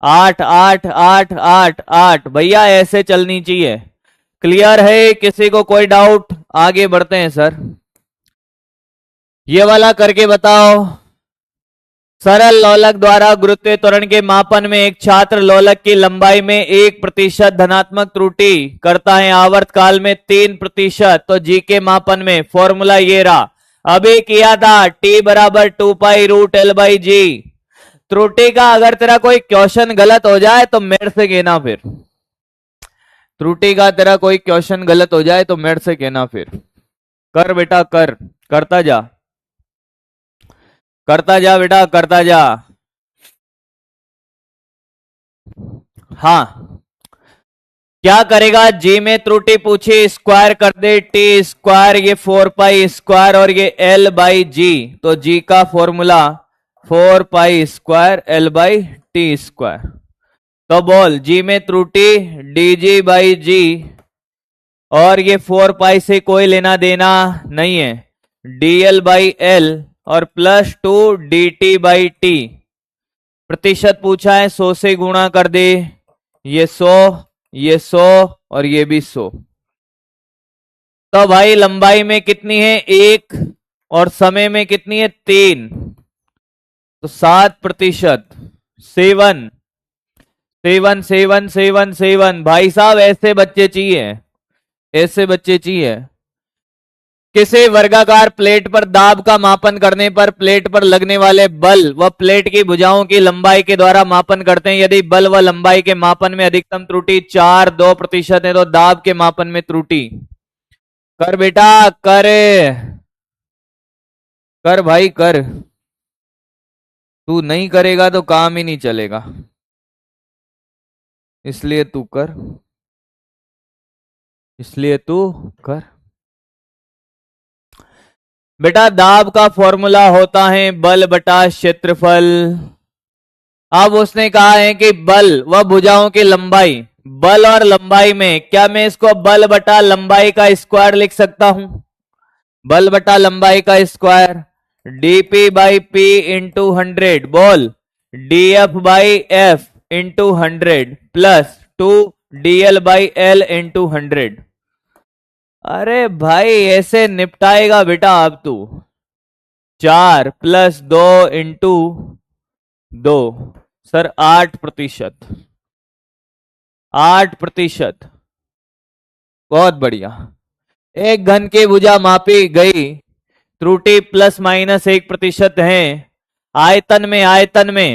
8 8 8 8 8 भैया ऐसे चलनी चाहिए। क्लियर है? किसी को कोई डाउट? आगे बढ़ते हैं सर। ये वाला करके बताओ। सरल लोलक द्वारा गुरुत्वीय त्वरण के मापन में एक छात्र लोलक की लंबाई में 1% धनात्मक त्रुटि करता है, आवर्त काल में 3%। तो जी के मापन में फॉर्मूला ये रहा, अभी किया था, t बराबर 2π√L/g। त्रुटि का अगर तेरा कोई क्वेश्चन गलत हो जाए तो मेरे से कहना फिर। त्रुटि का तेरा कोई क्वेश्चन गलत हो जाए तो मेरे से कहना फिर। कर बेटा कर, करता जा, करता जा बेटा, करता जा। हाँ, क्या करेगा? जी में त्रुटि पूछी, स्क्वायर कर दे, टी स्क्वायर, ये 4π स्क्वायर और ये L/g। तो जी का फॉर्मूला 4π स्क्वायर L/t स्क्वायर। तो बोल, जी में त्रुटि dg/g और ये 4π से कोई लेना देना नहीं है, dl/l और प्लस 2 dt/t। प्रतिशत पूछा है, 100 से गुणा कर दे, ये 100, ये 100 और ये भी 100। तो भाई लंबाई में कितनी है 1 और समय में कितनी है 3, तो 7%। 7 7 7 7 7। भाई साहब ऐसे बच्चे चाहिए, ऐसे बच्चे चाहिए। किसी वर्गाकार प्लेट पर दाब का मापन करने पर प्लेट पर लगने वाले बल व प्लेट की भुजाओं की लंबाई के द्वारा मापन करते हैं। यदि बल व लंबाई के मापन में अधिकतम त्रुटि 4-2% है तो दाब के मापन में त्रुटि। कर बेटा कर, कर भाई कर। तू नहीं करेगा तो काम ही नहीं चलेगा, इसलिए तू कर, इसलिए तू कर। बेटा दाब का फॉर्मूला होता है बल बटा क्षेत्रफल। अब उसने कहा है कि बल व भुजाओं की लंबाई, बल और लंबाई में, क्या मैं इसको बल बटा लंबाई का स्क्वायर लिख सकता हूं? बल बटा लंबाई का स्क्वायर, dp/p इंटू 100। बोल, df/f into 100 plus 2 dl/l into 100। अरे भाई ऐसे निपटाएगा बेटा अब तू। 4 प्लस 2 इंटू 2 सर 8%। 8%, बहुत बढ़िया। एक घन की भुजा मापी गई, त्रुटि ±1% है। आयतन में, आयतन में,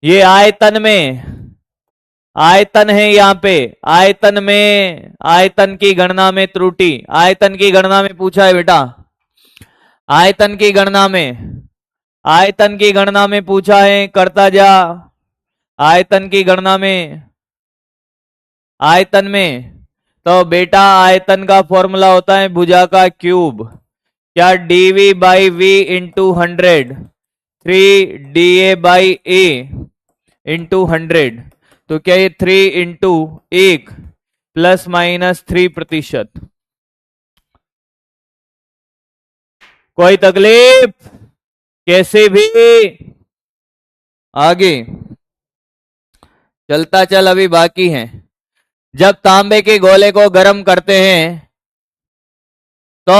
ये आयतन में, आयतन है यहां पे, आयतन में, आयतन की गणना में त्रुटि, आयतन की गणना में पूछा है बेटा, आयतन की गणना में, आयतन की गणना में पूछा है, करता जा। आयतन की गणना में, आयतन में, तो बेटा आयतन का फॉर्मूला होता है भुजा का क्यूब। क्या dv by V into 100, 3 da by A into 100। तो क्या ये 3 इंटू 1 प्लस माइनस 3%। कोई तकलीफ? कैसे भी आगे चलता चल, अभी बाकी है। जब तांबे के गोले को गर्म करते हैं तो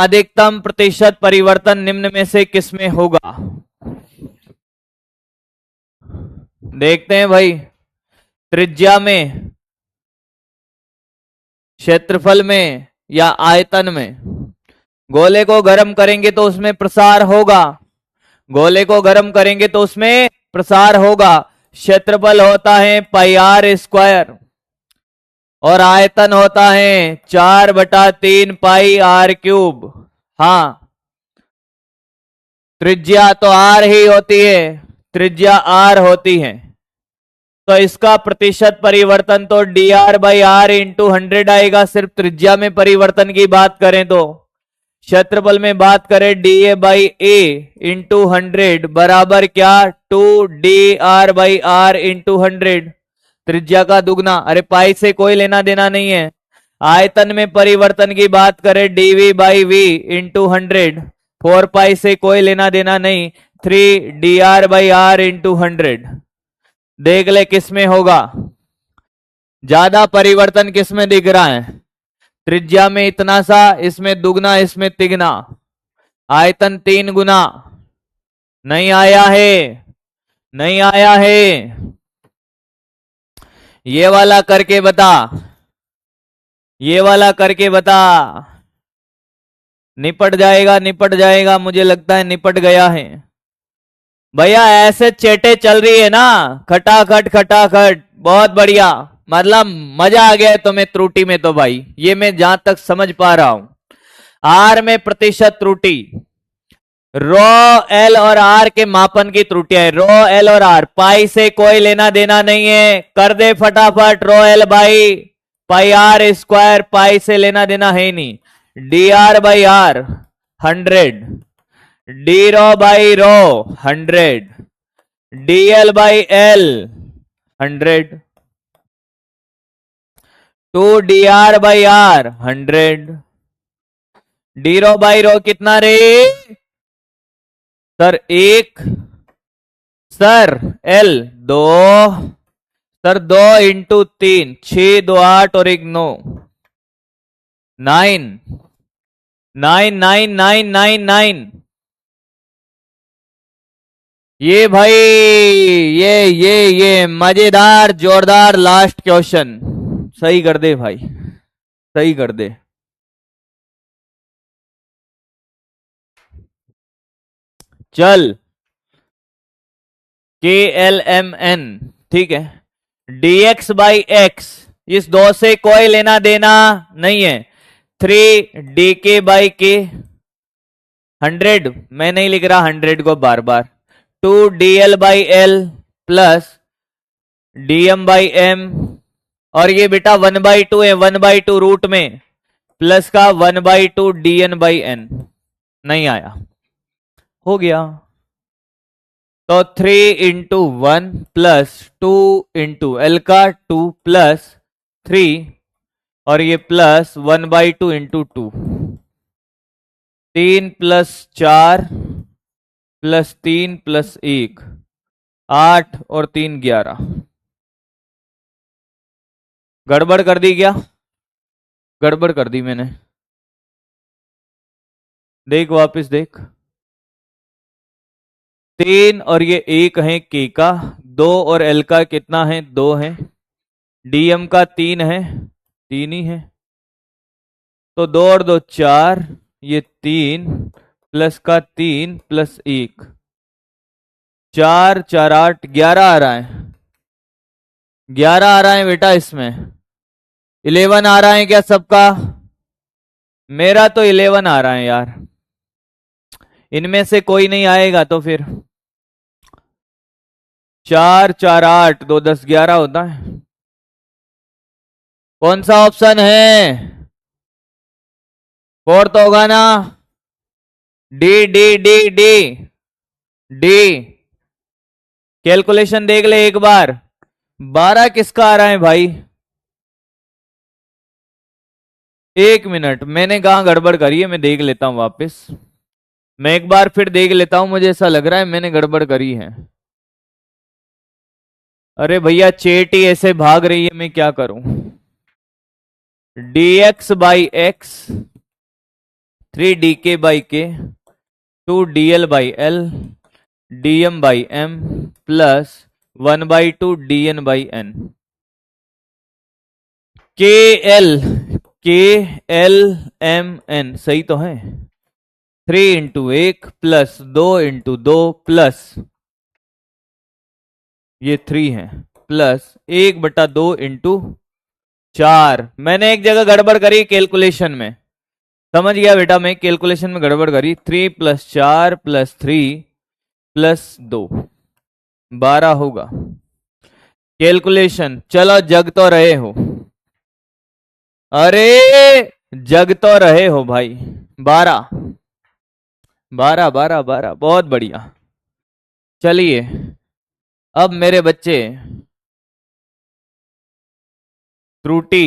अधिकतम प्रतिशत परिवर्तन निम्न में से किसमें होगा? देखते हैं भाई। त्रिज्या में, क्षेत्रफल में, या आयतन में। गोले को गर्म करेंगे तो उसमें प्रसार होगा, गोले को गर्म करेंगे तो उसमें प्रसार होगा। क्षेत्रफल होता है पाई आर स्क्वायर और आयतन होता है 4/3 पाई आर क्यूब। हाँ, त्रिज्या तो आर ही होती है, त्रिज्या आर होती है। तो इसका प्रतिशत परिवर्तन तो D R by R into 100 आएगा, सिर्फ त्रिज्या में परिवर्तन की बात करें तो। क्षेत्रफल में बात करें D A by A into 100 बराबर क्या? 2 dr/r इंटू 100, त्रिज्या का दुगना। अरे पाई से कोई लेना देना नहीं है। आयतन में परिवर्तन की बात करें डीवी बाई वी इंटू 100, 4 पाई से कोई लेना देना नहीं, 3 dr/r इंटू 100। देख ले किसमें होगा ज्यादा परिवर्तन, किसमें दिख रहा है? त्रिज्या में इतना सा, इसमें दुगना, इसमें तिगना। आयतन 3 गुना। नहीं आया है, नहीं आया है। ये वाला करके बता, ये वाला करके बता। निपट जाएगा, निपट जाएगा, मुझे लगता है निपट गया है। भैया ऐसे चेटे चल रही है ना, खटाखट खटाखट, बहुत बढ़िया। मतलब मजा आ गया है तुम्हें त्रुटि में तो भाई, ये मैं जहां तक समझ पा रहा हूं। आर में प्रतिशत त्रुटि, रो एल और आर के मापन की त्रुटियां है। रो एल और आर, पाई से कोई लेना देना नहीं है, कर दे फटाफट। Rho L by pi R square, pi से लेना देना है नहीं। D R by R 100, D rho by rho 100, D L by L 100, 2 dr/r 100। D rho by rho कितना रे sir? 1, sir L 2, sir 2 into 3, 6 2 8 और 1 9, 9 9 9 9 9 9। ये भाई, ये मजेदार जोरदार लास्ट क्वेश्चन सही कर दे भाई, सही कर दे। चल के एल एम एन, ठीक है। dx बाई एक्स, इस दो से कोई लेना देना नहीं है। 3 dk बाई के 100, मैं नहीं लिख रहा 100 को बार बार। 2 dl by L plus dm by M, और ये बेटा 1/2 है, 1/2 रूट में प्लस का 1/2 dn बाई एन। नहीं आया, हो गया। तो 3 इंटू 1 प्लस 2 इंटू एल का 2 प्लस 3, और ये plus 1/2 into 2, 3 plus 4 plus 3 plus 1, 8 और 3 11। गड़बड़ कर दी क्या? गड़बड़ कर दी मैंने। देख वापस देख, 3 और ये 1 है के का, 2 और एल का कितना है? 2 है, डीएम का 3 है, 3 ही है। तो 2 और 2 4, ये 3 प्लस का 3 प्लस 1, 4 4 8 11 आ रहा है, 11 आ रहा है बेटा। इसमें 11 आ रहा है क्या सबका? मेरा तो 11 आ रहा है यार, इनमें से कोई नहीं आएगा तो फिर 4 4 8 2 10 11 होता है। कौन सा ऑप्शन है? फोर्थ होगा ना? D D D D D. Calculation देख ले एक बार। 12 किसका आ रहा है भाई? 1 मिनट, मैंने कहा गड़बड़ करी है, मैं देख लेता हूं वापस। मैं एक बार फिर देख लेता हूं, मुझे ऐसा लग रहा है मैंने गड़बड़ करी है। अरे भैया चेट ही ऐसे भाग रही है, मैं क्या करूं? dx by X 3 dk by K 2 dl by L dm by M plus 1/2 dn by N. K L M N सही तो है। 3 × 1 प्लस 2 × 2 प्लस ये 3 है प्लस 1/2 × 4। मैंने एक जगह गड़बड़ करी कैलकुलेशन में, समझ गया बेटा, मैं कैलकुलेशन में गड़बड़ करी। 3 + 4 + 3 + 2 12 होगा कैलकुलेशन। चलो जग तो रहे हो, अरे जग तो रहे हो भाई। 12 12 12 12 बहुत बढ़िया। चलिए अब मेरे बच्चे त्रुटि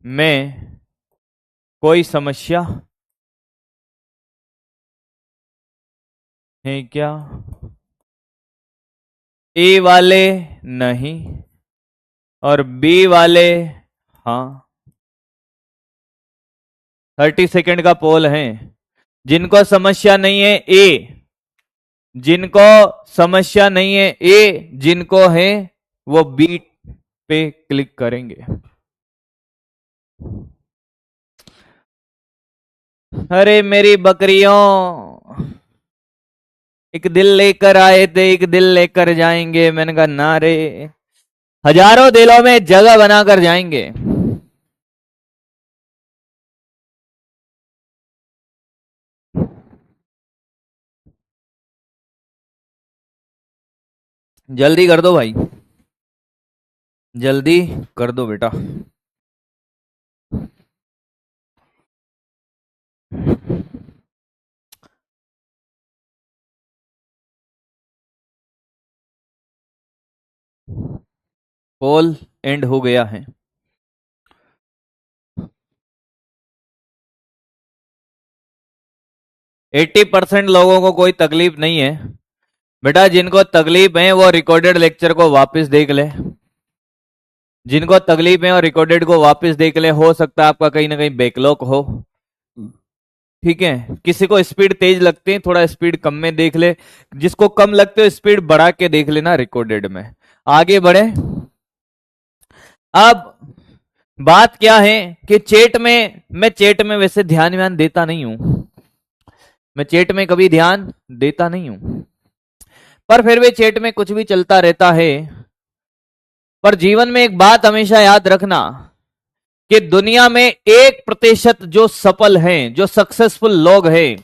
में कोई समस्या है क्या? ए वाले नहीं और बी वाले हाँ। 30 सेकंड का पोल है। जिनको समस्या नहीं है ए, जिनको समस्या नहीं है ए, जिनको है वो बी पे क्लिक करेंगे। अरे मेरी बकरियों, एक दिल लेकर आए थे, एक दिल लेकर जाएंगे। मैंने कहा ना रे, हजारों दिलों में जगह बनाकर जाएंगे। जल्दी कर दो भाई, जल्दी कर दो बेटा। पोल एंड हो गया है। एट्टी परसेंट लोगों को कोई तकलीफ नहीं है बेटा। जिनको तकलीफ है वो रिकॉर्डेड लेक्चर को वापस देख ले। जिनको तकलीफ है और रिकॉर्डेड को वापस देख ले। हो सकता है आपका कहीं ना कहीं बैकलॉग हो, ठीक है। किसी को स्पीड तेज लगती है, थोड़ा स्पीड कम में देख ले। जिसको कम लगते हो स्पीड बढ़ा के देख लेना रिकॉर्डेड में। आगे बढ़े। अब बात क्या है कि चैट में, मैं चैट में वैसे ध्यान देता नहीं हूं, मैं चैट में कभी ध्यान देता नहीं हूं, पर फिर भी चैट में कुछ भी चलता रहता है। पर जीवन में एक बात हमेशा याद रखना कि दुनिया में 1% जो सफल हैं, जो सक्सेसफुल लोग हैं,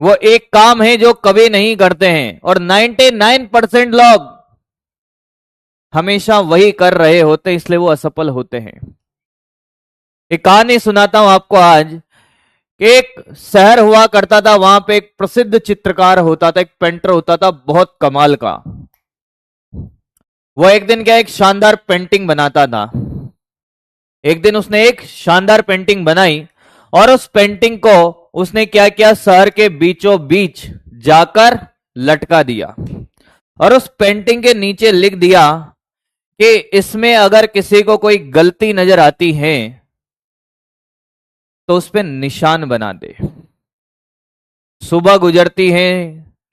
वो एक काम है जो कभी नहीं करते हैं, और 99% लोग हमेशा वही कर रहे होते, इसलिए वो असफल होते हैं। एक कहानी सुनाता हूं आपको आज। एक शहर हुआ करता था, वहां पे एक प्रसिद्ध चित्रकार होता था, एक पेंटर होता था, बहुत कमाल का। वो एक दिन क्या एक शानदार पेंटिंग बनाता था। एक दिन उसने एक शानदार पेंटिंग बनाई और उस पेंटिंग को उसने क्या किया, शहर के बीचों बीच जाकर लटका दिया और उस पेंटिंग के नीचे लिख दिया कि इसमें अगर किसी को कोई गलती नजर आती है तो उस पर निशान बना दे। सुबह गुजरती है,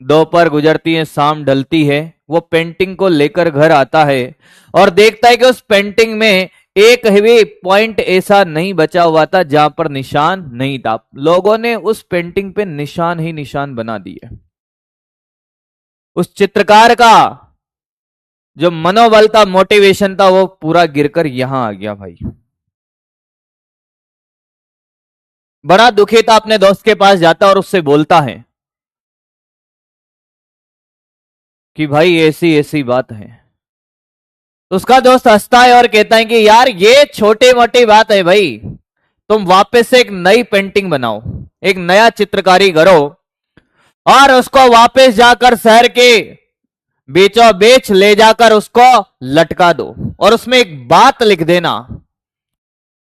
दोपहर गुजरती है, शाम ढलती है, वो पेंटिंग को लेकर घर आता है और देखता है कि उस पेंटिंग में एक भी पॉइंट ऐसा नहीं बचा हुआ था जहां पर निशान नहीं था। लोगों ने उस पेंटिंग पे निशान ही निशान बना दिए। उस चित्रकार का जो मनोबल था, मोटिवेशन था, वो पूरा गिरकर यहां आ गया भाई। बड़ा दुखी था, अपने दोस्त के पास जाता और उससे बोलता है कि भाई ऐसी ऐसी बात है। तो उसका दोस्त हंसता है और कहता है कि यार ये छोटी मोटी बात है भाई, तुम वापस से एक नई पेंटिंग बनाओ, एक नया चित्रकारी करो और उसको वापस जाकर शहर के बीचों बीच ले जाकर उसको लटका दो और उसमें एक बात लिख देना।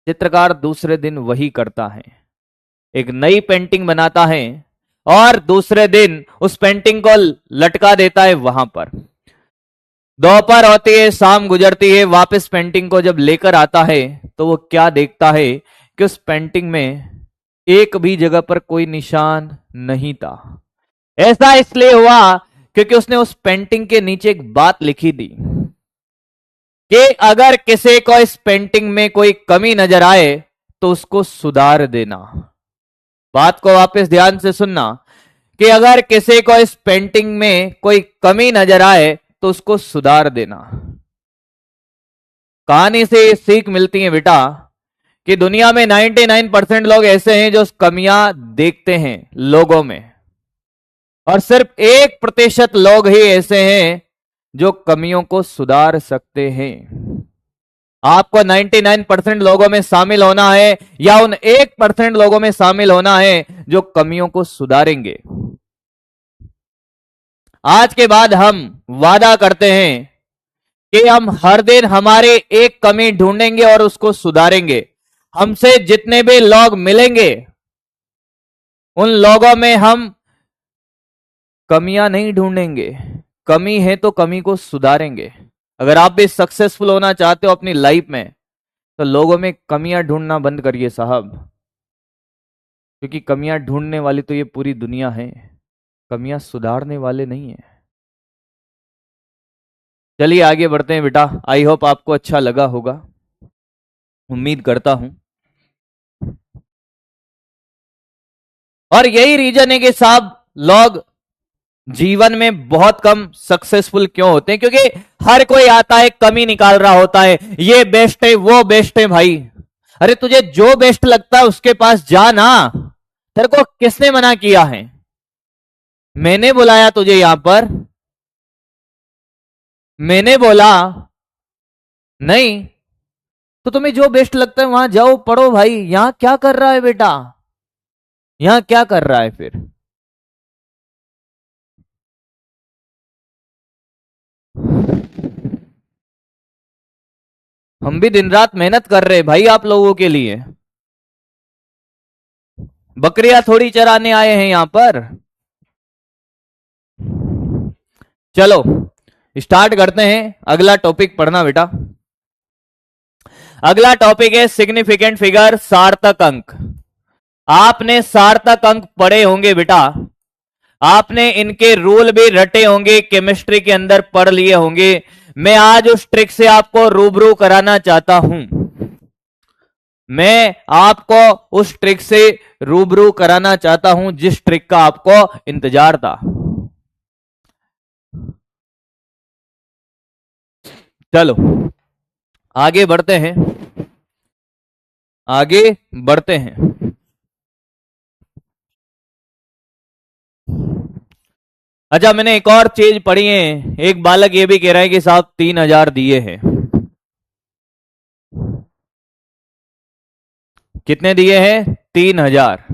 चित्रकार दूसरे दिन वही करता है, एक नई पेंटिंग बनाता है और दूसरे दिन उस पेंटिंग को लटका देता है वहां पर। दोपहर होती है, शाम गुजरती है, वापस पेंटिंग को जब लेकर आता है तो वो क्या देखता है कि उस पेंटिंग में एक भी जगह पर कोई निशान नहीं था। ऐसा इसलिए हुआ क्योंकि उसने उस पेंटिंग के नीचे एक बात लिखी थी कि अगर किसी को इस पेंटिंग में कोई कमी नजर आए तो उसको सुधार देना। बात को वापस ध्यान से सुनना कि अगर किसी को इस पेंटिंग में कोई कमी नजर आए तो उसको सुधार देना। कहानी से ये सीख मिलती है बेटा कि दुनिया में 99% लोग ऐसे हैं जो कमियां देखते हैं लोगों में, और सिर्फ 1% लोग ही ऐसे हैं जो कमियों को सुधार सकते हैं। आपको 99% लोगों में शामिल होना है या उन 1% लोगों में शामिल होना है जो कमियों को सुधारेंगे। आज के बाद हम वादा करते हैं कि हम हर दिन हमारे एक कमी ढूंढेंगे और उसको सुधारेंगे। हमसे जितने भी लोग मिलेंगे उन लोगों में हम कमियां नहीं ढूंढेंगे, कमी है तो कमी को सुधारेंगे। अगर आप भी सक्सेसफुल होना चाहते हो अपनी लाइफ में तो लोगों में कमियां ढूंढना बंद करिए साहब, क्योंकि कमियां ढूंढने वाली तो ये पूरी दुनिया है, कमियां सुधारने वाले नहीं है। चलिए आगे बढ़ते हैं बेटा। आई होप आपको अच्छा लगा होगा, उम्मीद करता हूं। और यही रीजन है कि साहब लोग जीवन में बहुत कम सक्सेसफुल क्यों होते हैं, क्योंकि हर कोई आता है कमी निकाल रहा होता है, ये बेस्ट है वो बेस्ट है। भाई अरे तुझे जो बेस्ट लगता है उसके पास जा ना, तेरे को किसने मना किया है? मैंने बुलाया तुझे यहां पर? मैंने बोला नहीं? तो तुम्हें जो बेस्ट लगता है वहां जाओ, पढ़ो भाई। यहां क्या कर रहा है बेटा, यहां क्या कर रहा है फिर? हम भी दिन रात मेहनत कर रहे हैं भाई आप लोगों के लिए, बकरियां थोड़ी चराने आए हैं यहां पर। चलो स्टार्ट करते हैं, अगला टॉपिक पढ़ना बेटा। अगला टॉपिक है सिग्निफिकेंट फिगर, सार्थक अंक। आपने सार्थक अंक पढ़े होंगे बेटा, आपने इनके रूल भी रटे होंगे, केमिस्ट्री के अंदर पढ़ लिए होंगे। मैं आज उस ट्रिक से आपको रूबरू कराना चाहता हूं, मैं आपको उस ट्रिक से रूबरू कराना चाहता हूं जिस ट्रिक का आपको इंतजार था। चलो आगे बढ़ते हैं, आगे बढ़ते हैं। अच्छा मैंने एक और चीज पढ़ी है, एक बालक ये भी कह रहा है कि साहब 3,000 दिए हैं। कितने दिए हैं? 3,000।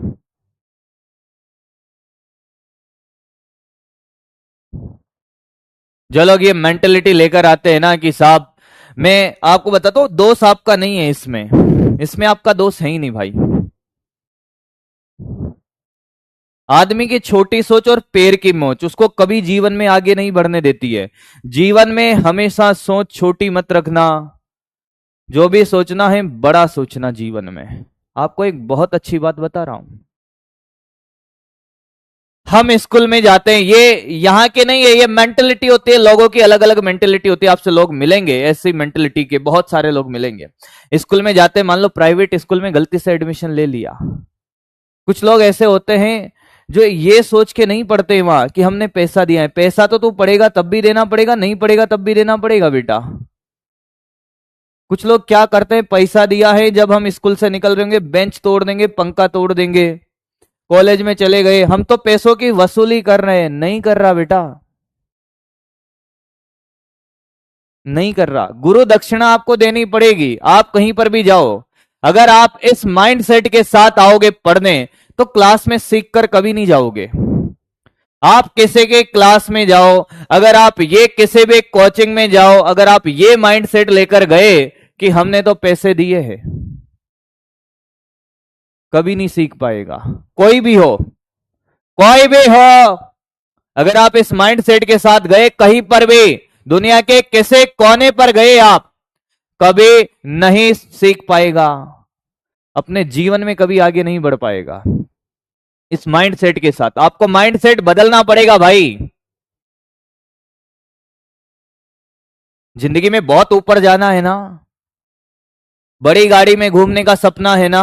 जो लोग ये मेंटेलिटी लेकर आते हैं ना कि साहब, मैं आपको बताता हूं दोष आपका नहीं है इसमें, इसमें आपका दोष है ही नहीं भाई। आदमी की छोटी सोच और पैर की मोच उसको कभी जीवन में आगे नहीं बढ़ने देती है। जीवन में हमेशा सोच छोटी मत रखना, जो भी सोचना है बड़ा सोचना जीवन में। आपको एक बहुत अच्छी बात बता रहा हूं, हम स्कूल में जाते हैं, ये यहाँ के नहीं है, ये मेंटेलिटी होती है लोगों की, अलग अलग मेंटेलिटी होती है। आपसे लोग मिलेंगे ऐसी मेंटेलिटी के, बहुत सारे लोग मिलेंगे। स्कूल में जाते हैं, मान लो प्राइवेट स्कूल में गलती से एडमिशन ले लिया, कुछ लोग ऐसे होते हैं जो ये सोच के नहीं पढ़ते वहां कि हमने पैसा दिया है, पैसा तो तू पढ़ेगा तब भी देना पड़ेगा, नहीं पढ़ेगा तब भी देना पड़ेगा बेटा। कुछ लोग क्या करते हैं, पैसा दिया है, जब हम स्कूल से निकल रहे होंगे बेंच तोड़ देंगे, पंखा तोड़ देंगे, कॉलेज में चले गए, हम तो पैसों की वसूली कर रहे हैं। नहीं कर रहा बेटा, नहीं कर रहा। गुरु दक्षिणा आपको देनी पड़ेगी, आप कहीं पर भी जाओ। अगर आप इस माइंड सेट के साथ आओगे पढ़ने, तो क्लास में सीख कर कभी नहीं जाओगे। आप किसी के क्लास में जाओ, अगर आप ये किसी भी कोचिंग में जाओ, अगर आप ये माइंड सेट लेकर गए कि हमने तो पैसे दिए हैं, कभी नहीं सीख पाएगा। कोई भी हो, कोई भी हो, अगर आप इस माइंड सेट के साथ गए कहीं पर भी, दुनिया के किसी कोने पर गए आप, कभी नहीं सीख पाएगा, अपने जीवन में कभी आगे नहीं बढ़ पाएगा। इस माइंड सेट के साथ आपको माइंड सेट बदलना पड़ेगा भाई। जिंदगी में बहुत ऊपर जाना है ना, बड़ी गाड़ी में घूमने का सपना है ना,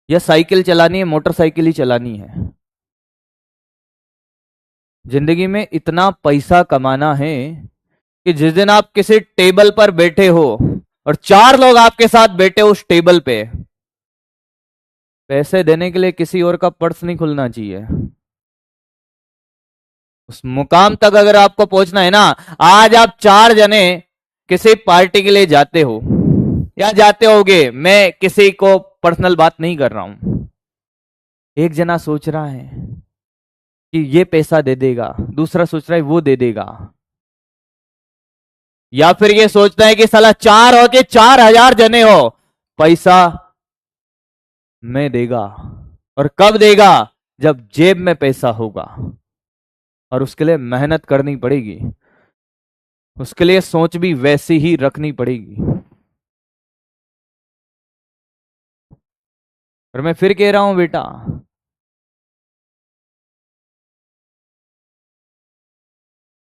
या साइकिल चलानी है, मोटरसाइकिल ही चलानी है। जिंदगी में इतना पैसा कमाना है कि जिस दिन आप किसी टेबल पर बैठे हो और 4 लोग आपके साथ बैठे हो उस टेबल पे, पैसे देने के लिए किसी और का पर्स नहीं खुलना चाहिए। उस मुकाम तक अगर आपको पहुंचना है ना, आज आप 4 जने किसी पार्टी के लिए जाते हो या जाते होगे, मैं किसी को पर्सनल बात नहीं कर रहा हूं। एक जना सोच रहा है कि ये पैसा दे देगा, दूसरा सोच रहा है वो दे देगा, या फिर ये सोचता है कि साला 4 हो के 4000 जने हो, पैसा मैं देगा। और कब देगा? जब जेब में पैसा होगा, और उसके लिए मेहनत करनी पड़ेगी, उसके लिए सोच भी वैसी ही रखनी पड़ेगी। और मैं फिर कह रहा हूं बेटा,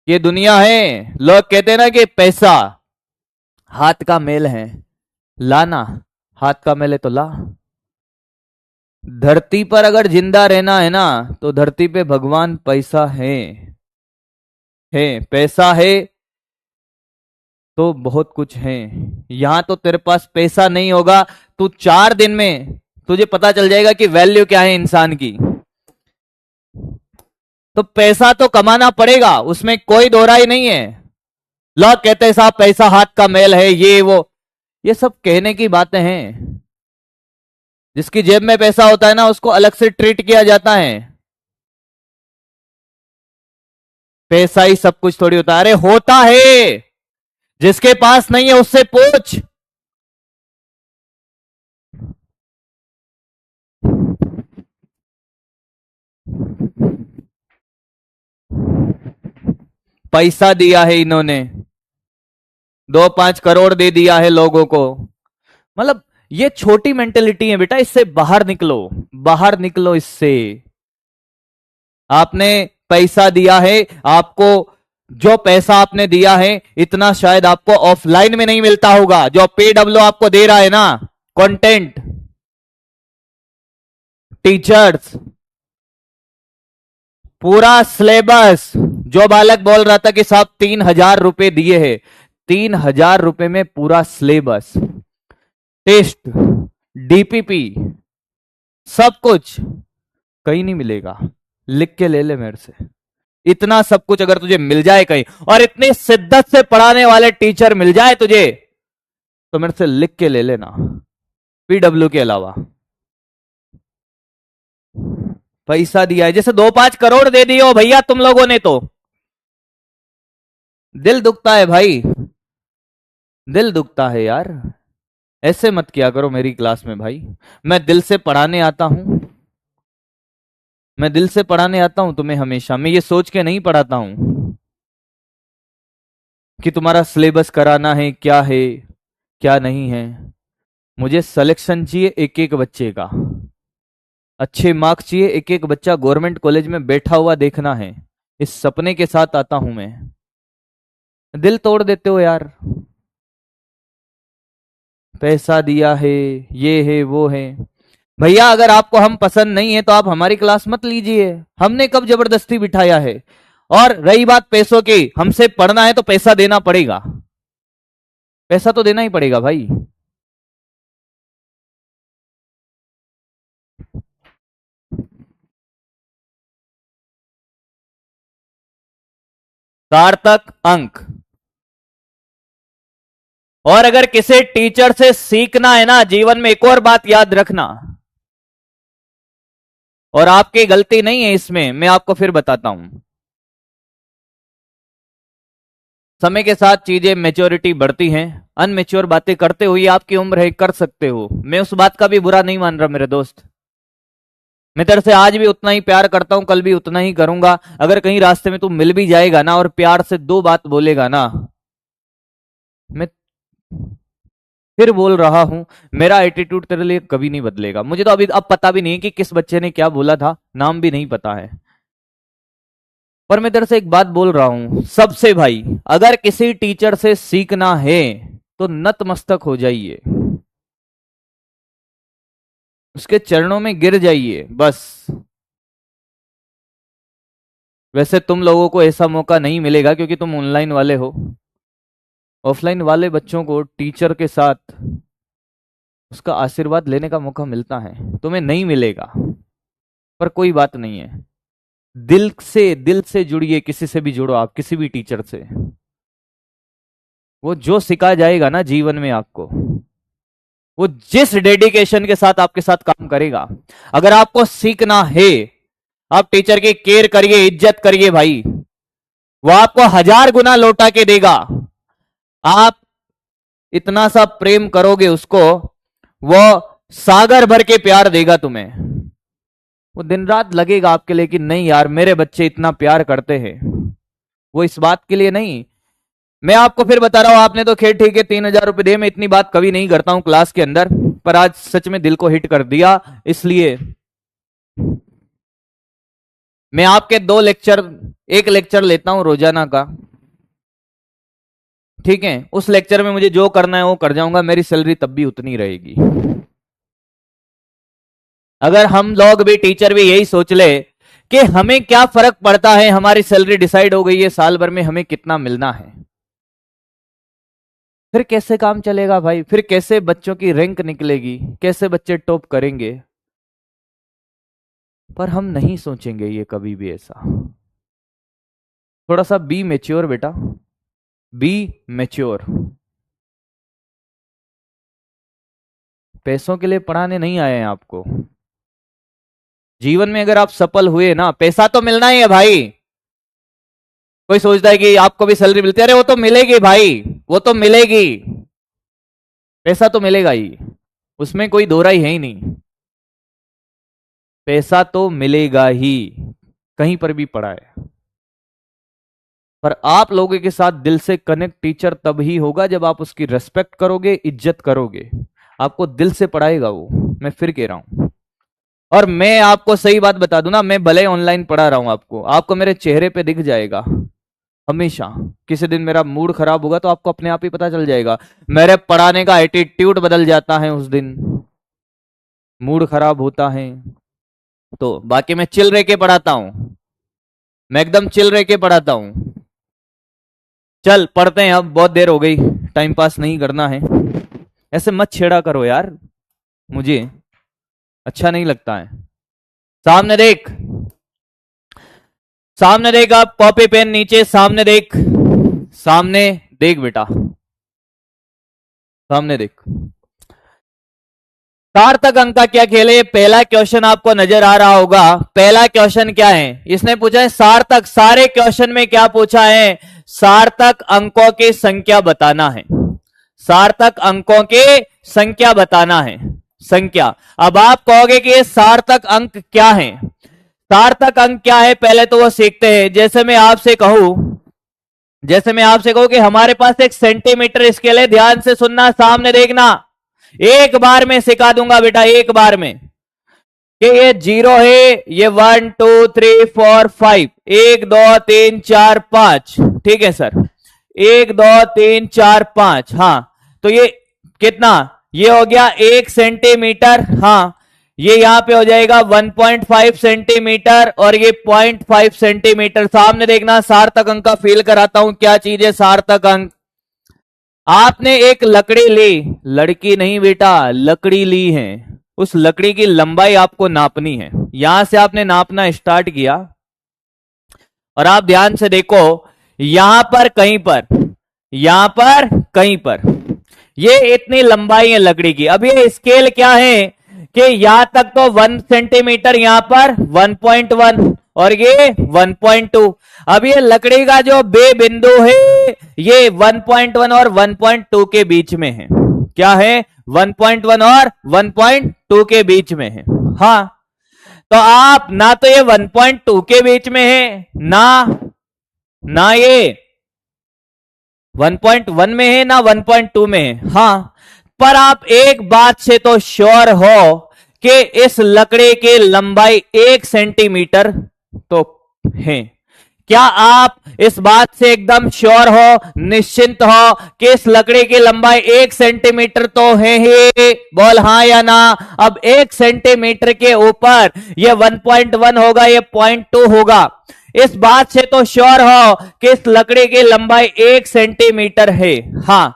ये दुनिया है, लोग कहते हैं ना कि पैसा हाथ का मेल है, लाना हाथ का मेल है तो ला। धरती पर अगर जिंदा रहना है ना, तो धरती पे भगवान पैसा है पैसा है तो बहुत कुछ है। यहां तो तेरे पास पैसा नहीं होगा, तू 4 दिन में तुझे पता चल जाएगा कि वैल्यू क्या है इंसान की। तो पैसा तो कमाना पड़ेगा, उसमें कोई दोहराई नहीं है। लोग कहते हैं साहब पैसा हाथ का मेल है, ये वो, ये सब कहने की बातें हैं। जिसकी जेब में पैसा होता है ना, उसको अलग से ट्रीट किया जाता है। पैसा ही सब कुछ थोड़ी होता है। अरे होता है, जिसके पास नहीं है उससे पूछ। पैसा दिया है इन्होंने, 2-5 करोड़ दे दिया है लोगों को। मतलब ये छोटी मेंटेलिटी है बेटा, इससे बाहर निकलो, बाहर निकलो इससे। आपने पैसा दिया है, आपको जो पैसा आपने दिया है, इतना शायद आपको ऑफलाइन में नहीं मिलता होगा। जो PW आपको दे रहा है ना, कंटेंट, टीचर्स, पूरा सिलेबस। जो बालक बोल रहा था कि साहब 3000 रुपए दिए हैं, 3000 रुपए में पूरा सिलेबस, टेस्ट, DPP, सब कुछ कहीं नहीं मिलेगा। लिख के ले ले मेरे से। इतना सब कुछ अगर तुझे मिल जाए कहीं, और इतनी शिद्दत से पढ़ाने वाले टीचर मिल जाए तुझे, तो मेरे से लिख के ले लेना, PW के अलावा। पैसा दिया है, जैसे 2-5 करोड़ दे दिए हो भैया तुम लोगों ने, तो दिल दुखता है भाई, दिल दुखता है यार। ऐसे मत किया करो मेरी क्लास में भाई। मैं दिल से पढ़ाने आता हूं, मैं दिल से पढ़ाने आता हूं तुम्हें हमेशा। मैं ये सोच के नहीं पढ़ाता हूं कि तुम्हारा सिलेबस कराना है, क्या है क्या नहीं है। मुझे सिलेक्शन चाहिए एक एक बच्चे का, अच्छे मार्क्स चाहिए, एक एक बच्चा गवर्नमेंट कॉलेज में बैठा हुआ देखना है। इस सपने के साथ आता हूं मैं। दिल तोड़ देते हो यार। पैसा दिया है, ये है वो है। भैया अगर आपको हम पसंद नहीं है तो आप हमारी क्लास मत लीजिए, हमने कब जबरदस्ती बिठाया है। और रही बात पैसों की, हमसे पढ़ना है तो पैसा देना पड़ेगा, पैसा तो देना ही पड़ेगा भाई। सार्थक अंक और अगर किसी टीचर से सीखना है ना जीवन में, एक और बात याद रखना, और आपकी गलती नहीं है इसमें, मैं आपको फिर बताता हूं। समय के साथ चीजें मेच्योरिटी बढ़ती हैं, अनमेच्योर बातें करते हुए आपकी उम्र है, कर सकते हो, मैं उस बात का भी बुरा नहीं मान रहा मेरे दोस्त। मैं तेरे से आज भी उतना ही प्यार करता हूं, कल भी उतना ही करूंगा। अगर कहीं रास्ते में तू मिल भी जाएगा ना और प्यार से दो बात बोलेगा ना, मैं फिर बोल रहा हूं, मेरा एटीट्यूड तेरे लिए कभी नहीं बदलेगा। मुझे तो अभी अब पता भी नहीं कि किस बच्चे ने क्या बोला था, नाम भी नहीं पता है, पर मैं तेरे से एक बात बोल रहा हूं सबसे भाई, अगर किसी टीचर से सीखना है तो नतमस्तक हो जाइए, उसके चरणों में गिर जाइए बस। वैसे तुम लोगों को ऐसा मौका नहीं मिलेगा क्योंकि तुम ऑनलाइन वाले हो। ऑफलाइन वाले बच्चों को टीचर के साथ उसका आशीर्वाद लेने का मौका मिलता है, तुम्हें नहीं मिलेगा, पर कोई बात नहीं है। दिल से जुड़िए, किसी से भी जुड़ो आप, किसी भी टीचर से। वो जो सिखा जाएगा ना जीवन में आपको, वो जिस डेडिकेशन के साथ आपके साथ काम करेगा, अगर आपको सीखना है, आप टीचर की केयर करिए, इज्जत करिए भाई, वो आपको 1000 गुना लौटा के देगा। आप इतना सा प्रेम करोगे उसको, वो सागर भर के प्यार देगा तुम्हें। वो दिन रात लगेगा आपके लिए कि नहीं यार मेरे बच्चे इतना प्यार करते हैं, वो इस बात के लिए नहीं। मैं आपको फिर बता रहा हूं, आपने तो खेल ठीक है 3000 रुपए दे, मैं इतनी बात कभी नहीं करता हूं क्लास के अंदर, पर आज सच में दिल को हिट कर दिया, इसलिए मैं आपके 2 लेक्चर, 1 लेक्चर लेता हूं रोजाना का, ठीक है? उस लेक्चर में मुझे जो करना है वो कर जाऊंगा, मेरी सैलरी तब भी उतनी रहेगी। अगर हम लोग भी, टीचर भी यही सोच ले कि हमें क्या फर्क पड़ता है, हमारी सैलरी डिसाइड हो गई है साल भर में हमें कितना मिलना है, फिर कैसे काम चलेगा भाई? फिर कैसे बच्चों की रैंक निकलेगी, कैसे बच्चे टॉप करेंगे? पर हम नहीं सोचेंगे ये कभी भी ऐसा। थोड़ा सा बी मैच्योर बेटा, बी मैच्योर। पैसों के लिए पढ़ाने नहीं आए हैं आपको। जीवन में अगर आप सफल हुए ना, पैसा तो मिलना ही है भाई। कोई सोचता है कि आपको भी सैलरी मिलती है, अरे वो तो मिलेगी भाई, वो तो मिलेगी, पैसा तो मिलेगा ही, उसमें कोई दो राय है ही नहीं, पैसा तो मिलेगा ही, कहीं पर भी पड़ा है। पर आप लोगों के साथ दिल से कनेक्ट टीचर तब ही होगा जब आप उसकी रेस्पेक्ट करोगे, इज्जत करोगे, आपको दिल से पढ़ाएगा वो, मैं फिर कह रहा हूं। और मैं आपको सही बात बता दूं ना, मैं भले ऑनलाइन पढ़ा रहा हूं आपको, आपको मेरे चेहरे पे दिख जाएगा हमेशा। किसी दिन मेरा मूड खराब होगा तो आपको अपने आप ही पता चल जाएगा, मेरे पढ़ाने का एटीट्यूड बदल जाता है उस दिन, मूड खराब होता है तो। बाकी मैं चिल रह के पढ़ाता हूं, मैं एकदम चिल रह के पढ़ाता हूं। चल पढ़ते हैं, अब बहुत देर हो गई, टाइम पास नहीं करना है। ऐसे मत छेड़ा करो यार, मुझे अच्छा नहीं लगता है। सामने देख, सामने देख, आप कॉपी पेन नीचे, सामने देख, सामने देख बेटा, सामने देख। सार्थक अंक का क्या खेल है? पहला क्वेश्चन आपको नजर आ रहा होगा। पहला क्वेश्चन क्या है? इसने पूछा है सार्थक, सारे क्वेश्चन में क्या पूछा है? सार्थक अंकों की संख्या बताना है, सार्थक अंकों की संख्या बताना है, संख्या। अब आप कहोगे कि ये सार्थक अंक क्या है? सार्थक अंक क्या है पहले तो वो सीखते हैं। जैसे मैं आपसे कहूं, जैसे मैं आपसे कहूं कि हमारे पास एक सेंटीमीटर स्केल है, ध्यान से सुनना, सामने देखना, एक बार में सिखा दूंगा बेटा, एक बार में, कि ये 0 है, ये 1 2 3 4 5, 1 2 3 4 5, ठीक है सर, 1 2 3 4 5, हाँ, तो ये कितना? ये हो गया 1 सेंटीमीटर, हाँ, ये यहां पे हो जाएगा 1.5 सेंटीमीटर, और ये 0.5 सेंटीमीटर। सामने देखना, सार्थक अंक का फील कराता हूं क्या चीज है सार्थक अंक। आपने एक लकड़ी ली, लड़की नहीं बेटा, लकड़ी ली है, उस लकड़ी की लंबाई आपको नापनी है। यहां से आपने नापना स्टार्ट किया, और आप ध्यान से देखो, यहां पर कहीं पर, यहां पर कहीं पर, ये इतनी लंबाई है लकड़ी की। अब ये स्केल क्या है कि यहां तक तो 1 सेंटीमीटर, यहां पर 1.1 और ये 1.2। अब ये लकड़ी का जो बे बिंदु है ये 1.1 और 1.2 के बीच में है। क्या है? 1.1 और 1.2 के बीच में है। हाँ, तो आप ना तो ये 1.2 के बीच में है, ना ये 1.1 में है, ना 1.2 में है। हाँ, पर आप एक बात से तो श्योर हो कि इस लकड़ी की लंबाई 1 सेंटीमीटर तो है। क्या आप इस बात से एकदम श्योर हो, निश्चिंत हो कि इस लकड़ी की लंबाई 1 सेंटीमीटर तो है ही? बोल हाँ या ना। अब 1 सेंटीमीटर के ऊपर ये 1.1 होगा, ये 0.2 होगा। इस बात से तो श्योर हो कि इस लकड़ी की लंबाई 1 सेंटीमीटर है। हाँ,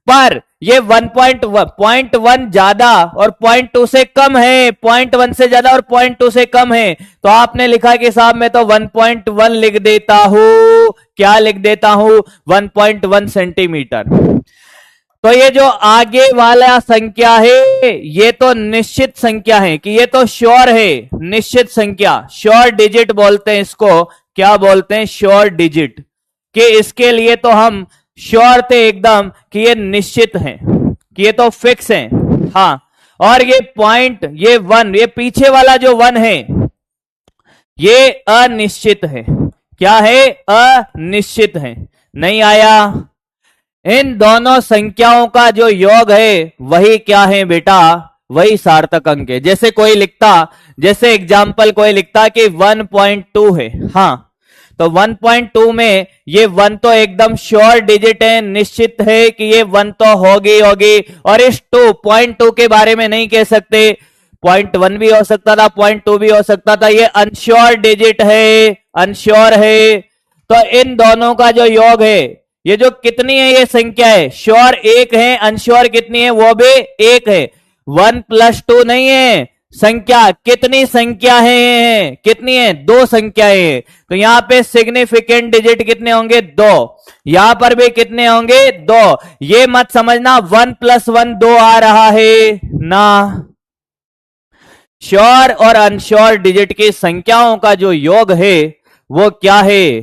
पर ये 1.1 ज्यादा और 0.2 से कम है, 0.1 से ज्यादा और 0.2 से कम है। तो आपने लिखा कि साहब मैं तो 1.1 लिख देता हूं। क्या लिख देता हूं? 1.1 सेंटीमीटर। तो ये जो आगे वाला संख्या है ये तो निश्चित संख्या है, कि ये तो श्योर है, निश्चित संख्या, श्योर डिजिट बोलते हैं इसको। क्या बोलते हैं? Sure digit. कि इसके लिए तो हम श्योर थे एकदम कि ये निश्चित है, कि ये तो फिक्स है। हाँ, और ये पॉइंट, ये 1, ये पीछे वाला जो 1 है ये अनिश्चित है। क्या है? अनिश्चित है। नहीं आया? इन दोनों संख्याओं का जो योग है वही क्या है बेटा? वही सार्थक अंक है। जैसे कोई लिखता, जैसे एग्जाम्पल कोई लिखता कि 1.2 है। हाँ, तो 1.2 में ये 1 तो एकदम श्योर डिजिट है, निश्चित है कि ये 1 तो होगी। और इस 2.2 के बारे में नहीं कह सकते, 0.1 भी हो सकता था, 0.2 भी हो सकता था। ये अनश्योर डिजिट है, अनश्योर है। तो इन दोनों का जो योग है, ये जो कितनी है ये संख्या है, श्योर 1 है, अनश्योर कितनी है? वो भी 1 है। 1 + 2 नहीं है संख्या। कितनी संख्या है? कितनी है? 2 संख्याएं हैं। तो यहां पे सिग्निफिकेंट डिजिट कितने होंगे? 2। यहां पर भी कितने होंगे? 2। ये मत समझना 1 + 1 2 आ रहा है ना। श्योर और अनश्योर डिजिट की संख्याओं का जो योग है वो क्या है?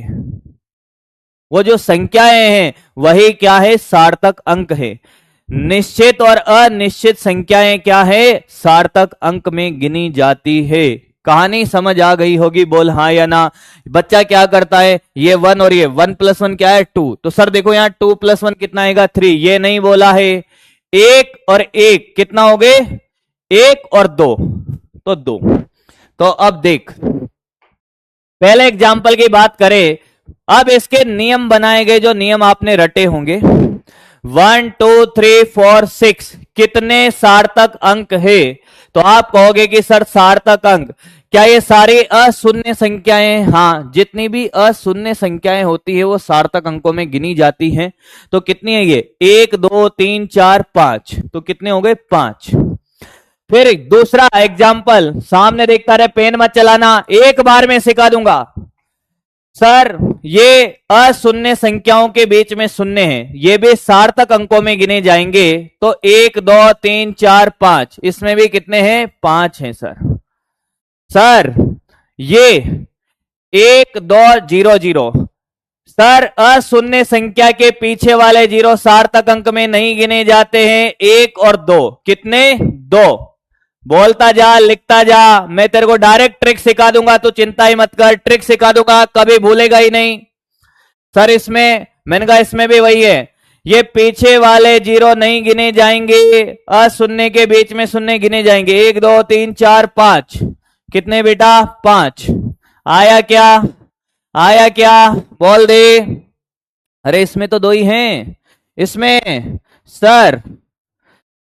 वो जो संख्याएं हैं वही क्या है? सार्थक अंक है। निश्चित और अनिश्चित संख्याएं क्या है? सार्थक अंक में गिनी जाती है। कहानी समझ आ गई होगी? बोल हाँ या ना। बच्चा क्या करता है? ये 1 और ये 1 + 1 क्या है? 2। तो सर देखो यहाँ 2 + 1 कितना आएगा? 3। ये नहीं बोला है। 1 और 1 कितना हो गए? 1 और 2 तो 2। तो अब देख, पहले एग्जाम्पल की बात करें। अब इसके नियम बनाए गए, जो नियम आपने रटे होंगे। 1 2 3 4 6 कितने सार्थक अंक है? तो आप कहोगे कि सर सार्थक अंक, क्या ये सारी अशून्य संख्याएं? हाँ, जितनी भी अशून्य संख्याएं होती है वो सार्थक अंकों में गिनी जाती हैं। तो कितनी है ये? 1 2 3 4 5। तो कितने हो गए? 5। फिर दूसरा एग्जाम्पल सामने देखता रहे, पेन मत चलाना, एक बार में सिखा दूंगा। सर ये अशून्य संख्याओं के बीच में शून्य है, ये भी सार्थक अंकों में गिने जाएंगे। तो 1 2 3 4 5, इसमें भी कितने हैं? 5 हैं सर। सर ये 1 2 0 0, सर अशून्य संख्या के पीछे वाले 0 सार्थक अंक में नहीं गिने जाते हैं। 1 और 2 कितने? 2। बोलता जा, लिखता जा, मैं तेरे को डायरेक्ट ट्रिक सिखा दूंगा, तो चिंता ही मत कर, ट्रिक सिखा दूंगा, कभी भूलेगा ही नहीं। सर इसमें, मैंने कहा इसमें भी वही है, ये पीछे वाले 0 नहीं गिने जाएंगे, अशून्य के बीच में शून्य गिने जाएंगे। 1 2 3 4 5 कितने बेटा? 5। आया क्या? आया क्या? बोल दे। अरे इसमें तो 2 ही हैं। इसमें सर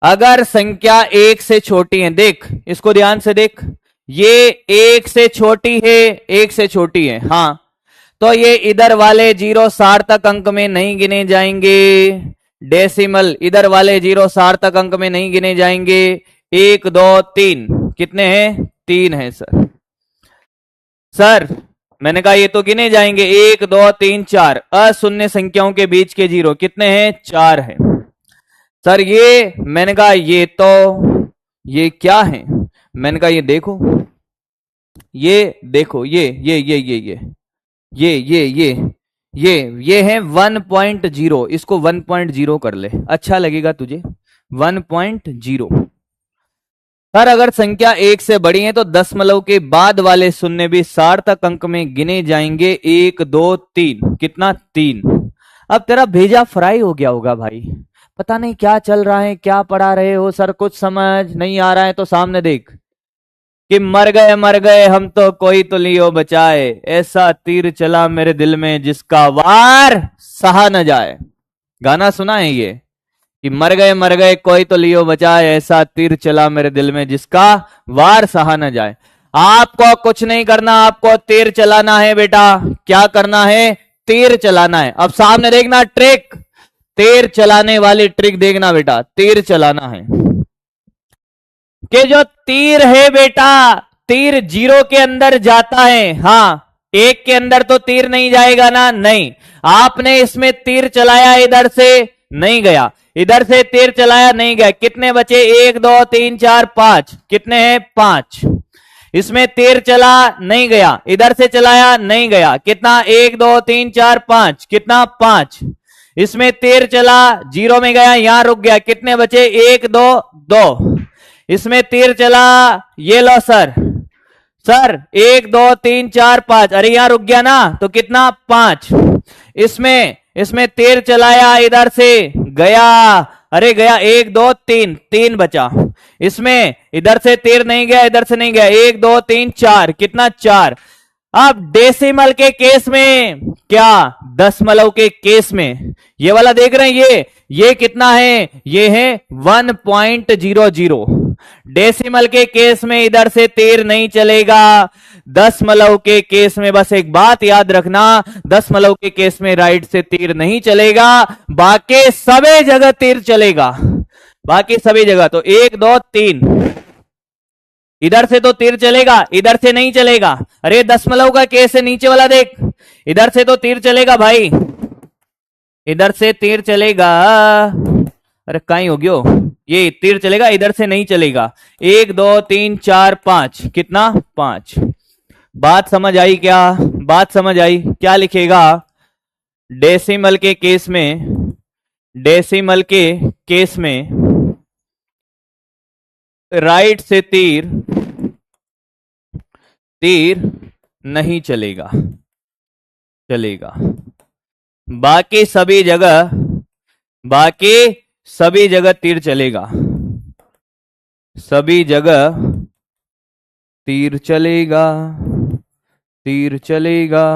अगर संख्या 1 से छोटी है, देख इसको ध्यान से देख, ये 1 से छोटी है, 1 से छोटी है। हाँ, तो ये इधर वाले 0 सार्थक अंक में नहीं गिने जाएंगे। डेसिमल इधर वाले 0 सार्थक अंक में नहीं गिने जाएंगे। 1 2 3 कितने हैं? 3 है सर। सर मैंने कहा ये तो गिने जाएंगे। 1 2 3 4 अशून्य संख्याओं के बीच के 0 कितने हैं? 4 है। सर ये, मैंने कहा ये तो, ये क्या है? मैंने कहा ये देखो, ये देखो, ये है 1.0, इसको 1.0 कर ले, अच्छा लगेगा तुझे? 1.0। सर अगर संख्या 1 से बड़ी है तो दशमलव के बाद वाले शून्य भी सार्थक अंक में गिने जाएंगे। 1 2 3, कितना? 3। अब तेरा भेजा फ्राई हो गया होगा भाई, पता नहीं क्या चल रहा है, क्या पढ़ा रहे हो सर, कुछ समझ नहीं आ रहा है तो सामने देख कि मर गए हम तो कोई तो लियो बचाए, ऐसा तीर चला मेरे दिल में जिसका वार सहा न जाए। गाना सुना है ये कि मर गए कोई तो लियो बचाए, ऐसा तीर चला मेरे दिल में जिसका वार सहा न जाए। आपको कुछ नहीं करना, आपको तीर चलाना है बेटा। क्या करना है? तीर चलाना है। अब सामने देखना ट्रिक, तीर चलाने वाली ट्रिक देखना बेटा, तीर चलाना है कि जो तीर है बेटा, तीर 0 के अंदर जाता है। हाँ, 1 के अंदर तो तीर नहीं जाएगा ना, नहीं। आपने इसमें तीर चलाया, इधर से नहीं गया, इधर से तीर चलाया, नहीं गया, कितने बचे? 1 2 3 4 5, कितने हैं? 5। इसमें तीर चला, नहीं गया, इधर से चलाया, नहीं गया, कितना? 1 2 3 4 5, कितना? 5। इसमें तीर चला, 0 में गया, यहां रुक गया, कितने बचे? 1 2 2। इसमें तीर चला, ये लो सर 1 2 3 4 5, अरे यहां रुक गया ना, तो कितना? 5। इसमें तीर चलाया, इधर से गया, अरे गया 1 2 3, 3 बचा। इसमें इधर से तीर नहीं गया, इधर से नहीं गया, 1 2 3 4, कितना? 4। अब डेसिमल के केस में क्या, दशमलव के केस में ये वाला देख रहे हैं, ये कितना है? ये है 1.00। डेसिमल के केस में इधर से तीर नहीं चलेगा, दशमलव के केस में बस एक बात याद रखना, दशमलव के केस में राइट से तीर नहीं चलेगा, बाकी सभी जगह तीर चलेगा, बाकी सभी जगह। तो 1 2 3, इधर से तो तीर चलेगा, इधर से नहीं चलेगा। अरे दशमलव का केस है, नीचे वाला देख, इधर से तो तीर चलेगा भाई, इधर से तीर चलेगा। अरे कहीं हो गयो, ये तीर चलेगा, इधर से नहीं चलेगा। 1 2 3 4 5, कितना? 5। बात समझ आई क्या? बात समझ आई? क्या लिखेगा डेसिमल के केस में? डेसिमल के केस में राइट से तीर नहीं चलेगा, चलेगा बाकी सभी जगह, बाकी सभी जगह तीर चलेगा, सभी जगह तीर चलेगा, तीर चलेगा।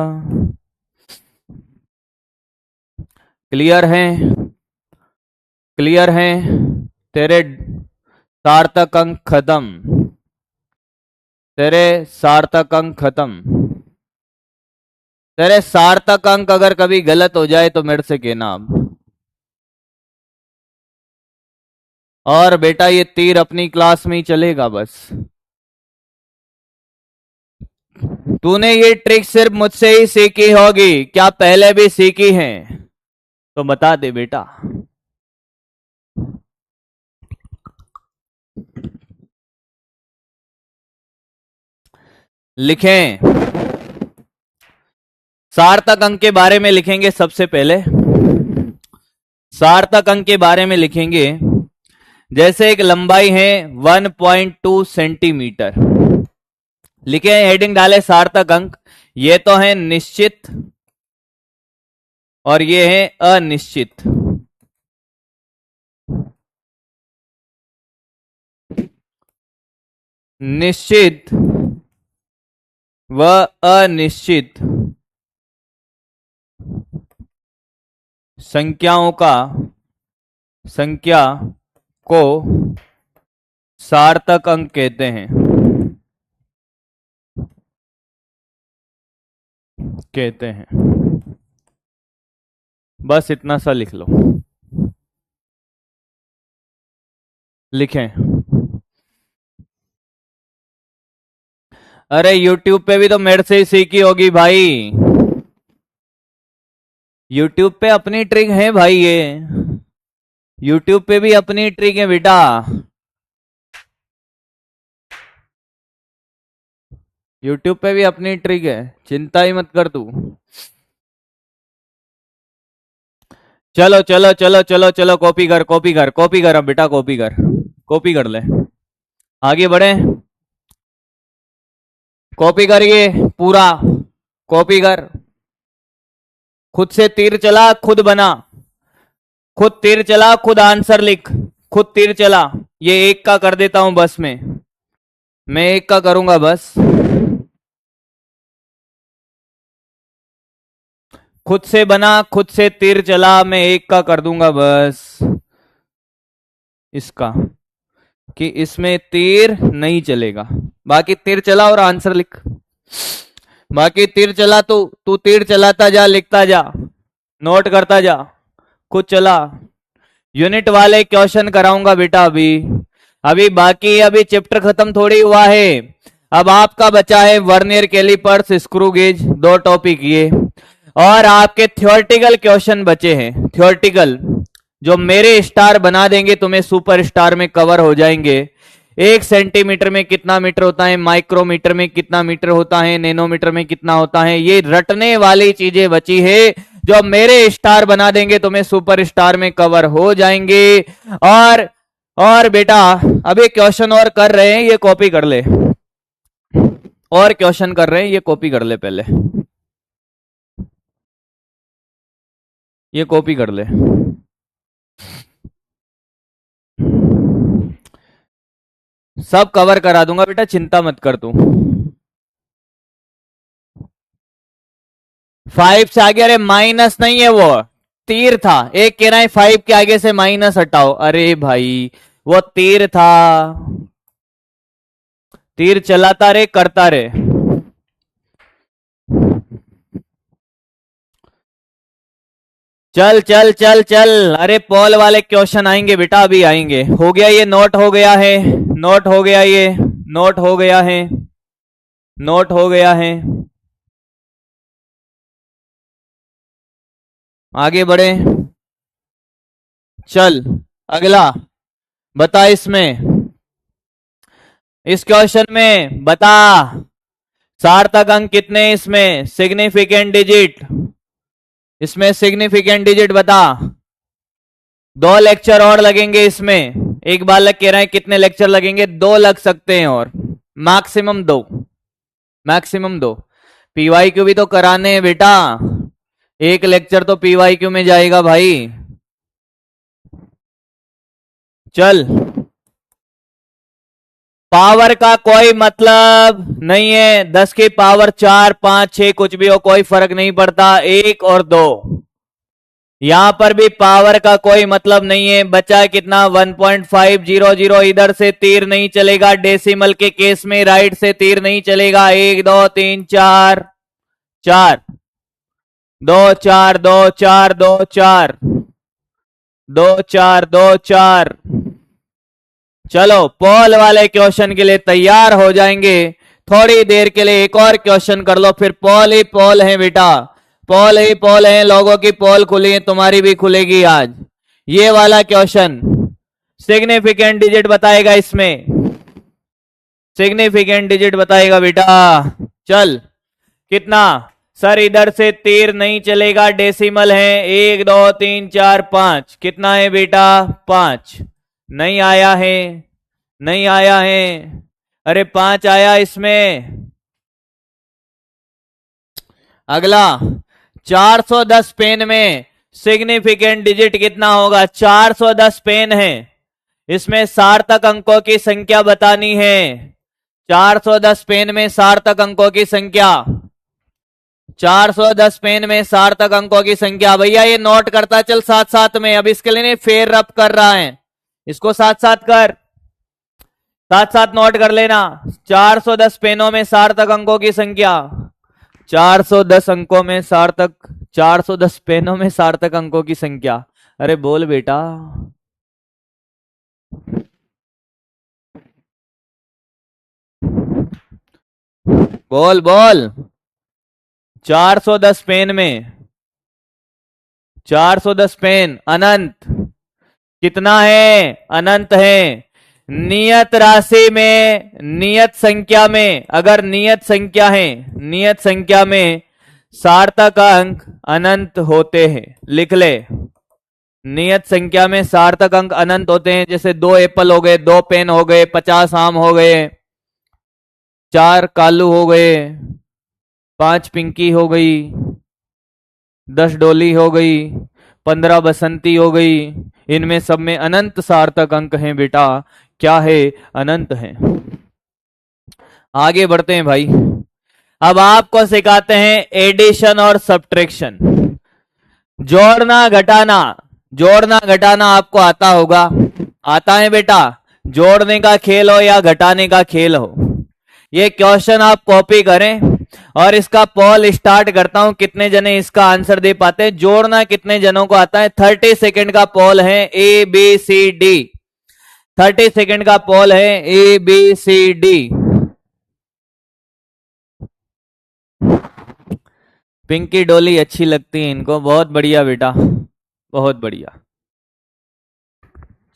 क्लियर है? क्लियर है? तेरे सार्थक अंक खत्म, तेरे सार्थक अंक खत्म। तेरे सार्थक अंक अगर कभी गलत हो जाए तो मेरे से कहना अब। और बेटा ये तीर अपनी क्लास में ही चलेगा बस। तूने ये ट्रिक सिर्फ मुझसे ही सीखी होगी, क्या पहले भी सीखी है? तो बता दे बेटा। लिखें, सार्थक अंक के बारे में लिखेंगे सबसे पहले। सार्थक अंक के बारे में लिखेंगे, जैसे एक लंबाई है 1.2 सेंटीमीटर, लिखे, हेडिंग डाले सार्थक अंक। ये तो है निश्चित और ये है अनिश्चित। निश्चित व अनिश्चित संख्याओं का, संख्या को सार्थक अंक कहते हैं, कहते हैं। बस इतना सा लिख लो। लिखें। अरे YouTube पे भी तो मेरे से ही सीखी होगी भाई, YouTube पे अपनी ट्रिक है भाई ये। यूट्यूब पे भी अपनी ट्रिक है बेटा। यूट्यूब पे भी अपनी ट्रिक है, चिंता ही मत कर तू। चलो चलो चलो चलो चलो, कॉपी कर कॉपी कर कॉपी कर, अब बेटा कॉपी कर, कॉपी कर ले। आगे बढ़े, कॉपी करिए पूरा, कॉपी कर। खुद से तीर चला खुद बना, खुद तीर चला खुद आंसर लिख, खुद तीर चला। ये एक का कर देता हूं बस में, मैं एक का करूंगा बस। खुद से बना खुद से तीर चला, मैं एक का कर दूंगा बस इसका, कि इसमें तीर नहीं चलेगा। बाकी तीर चला और आंसर लिख। बाकी तीर चला तो तू तीर चलाता जा, लिखता जा, नोट करता जा, खुद चला। यूनिट वाले क्वेश्चन कराऊंगा बेटा अभी, अभी बाकी है, अभी चैप्टर खत्म थोड़ी हुआ है। अब आपका बचा है vernier callipers, screw gauge, 2 topic ये, और आपके थ्योरेटिकल क्वेश्चन बचे हैं। थ्योरेटिकल जो मेरे स्टार बना देंगे, तुम्हें सुपर स्टार में कवर हो जाएंगे। 1 सेंटीमीटर में कितना मीटर होता है, माइक्रोमीटर में कितना मीटर होता है, नैनोमीटर में कितना होता है, ये रटने वाली चीजें बची है जो मेरे स्टार बना देंगे, तुम्हें सुपर स्टार में कवर हो जाएंगे। और बेटा अभी क्वेश्चन और कर रहे हैं, ये कॉपी कर ले। और क्वेश्चन कर रहे हैं, ये कॉपी कर ले पहले, ये कॉपी कर ले। सब कवर करा दूंगा बेटा, चिंता मत कर तू। 5 से आगे, अरे माइनस नहीं है वो, तीर था। एक कह रहा है 5 के आगे से माइनस हटाओ, अरे भाई वो तीर था, तीर चलाता रे करता रे। चल चल चल चल, अरे पॉल वाले क्वेश्चन आएंगे बेटा, अभी आएंगे। हो गया ये, नोट हो गया है, नोट हो गया ये, नोट हो गया है, नोट हो गया है। आगे बढ़े, चल अगला बता। इसमें इस क्वेश्चन में बता सार्थक अंक कितने, इसमें सिग्निफिकेंट डिजिट, इसमें सिग्निफिकेंट डिजिट बता। 2 लेक्चर और लगेंगे इसमें। एक बालक कह रहा है कितने लेक्चर लगेंगे, 2 लग सकते हैं, और मैक्सिमम 2, मैक्सिमम 2। पीवाईक्यू भी तो कराने हैं बेटा, एक लेक्चर तो पीवाईक्यू में जाएगा भाई। चल, पावर का कोई मतलब नहीं है, 10 की पावर 4 5 6 कुछ भी हो, कोई फर्क नहीं पड़ता, 1 और 2। यहां पर भी पावर का कोई मतलब नहीं है। बचा कितना, 1.500। इधर से तीर नहीं चलेगा, डेसिमल के केस में राइट से तीर नहीं चलेगा। 1 2 3 4 4 2 4 2 4 2 4 2 4 2 4। चलो पॉल वाले क्वेश्चन के लिए तैयार हो जाएंगे। थोड़ी देर के लिए एक और क्वेश्चन कर लो, फिर पॉल ही पॉल है बेटा, पॉल ही पॉल है। लोगों की पॉल खुली है, तुम्हारी भी खुलेगी आज। ये वाला क्वेश्चन सिग्निफिकेंट डिजिट बताएगा, इसमें सिग्निफिकेंट डिजिट बताएगा बेटा। चल कितना, सर इधर से तीर नहीं चलेगा, डेसिमल है, 1 2 3 4 5। कितना है बेटा, 5। नहीं आया है, नहीं आया है, अरे 5 आया इसमें। अगला 410 पेन में सिग्निफिकेंट डिजिट कितना होगा, 410 पेन है, इसमें सार्थक अंकों की संख्या बतानी है। 410 पेन में सार्थक अंकों की संख्या, 410 पेन में सार्थक अंकों की संख्या। भैया ये नोट करता चल साथ साथ में, अब इसके लिए फेर रब कर रहा है, इसको साथ साथ कर, साथ साथ नोट कर लेना। 410 पेनों में सार्थक अंकों की संख्या, 410 अंकों में सार्थक, 410 पेनों में सार्थक अंकों की संख्या। अरे बोल बेटा, बोल बोल। 410 पेन में, 410 पेन अनंत, कितना है? अनंत है। नियत राशि में, नियत संख्या में, अगर नियत संख्या है, नियत संख्या में सार्थक अंक अनंत होते हैं। लिख ले, नियत संख्या में सार्थक अंक अनंत होते हैं। जैसे 2 एप्पल हो गए, 2 पेन हो गए, 50 आम हो गए, 4 कालू हो गए, 5 पिंकी हो गई, 10 डोली हो गई, 15 बसंती हो गई। इनमें सब में अनंत सार्थक अंक हैं बेटा। क्या है? अनंत है। आगे बढ़ते हैं भाई। अब आपको सिखाते हैं एडिशन और सब्ट्रैक्शन। जोड़ना घटाना, जोड़ना घटाना आपको आता होगा? आता है बेटा? जोड़ने का खेल हो या घटाने का खेल हो, ये क्वेश्चन आप कॉपी करें और इसका पोल स्टार्ट करता हूं। कितने जने इसका आंसर दे पाते हैं? जोड़ना कितने जनों को आता है? 30 सेकंड का पोल है, A B C D. 30 second का पोल है, A B C D. Pinky Dolly अच्छी लगती है इनको। बहुत बढ़िया बेटा, बहुत बढ़िया।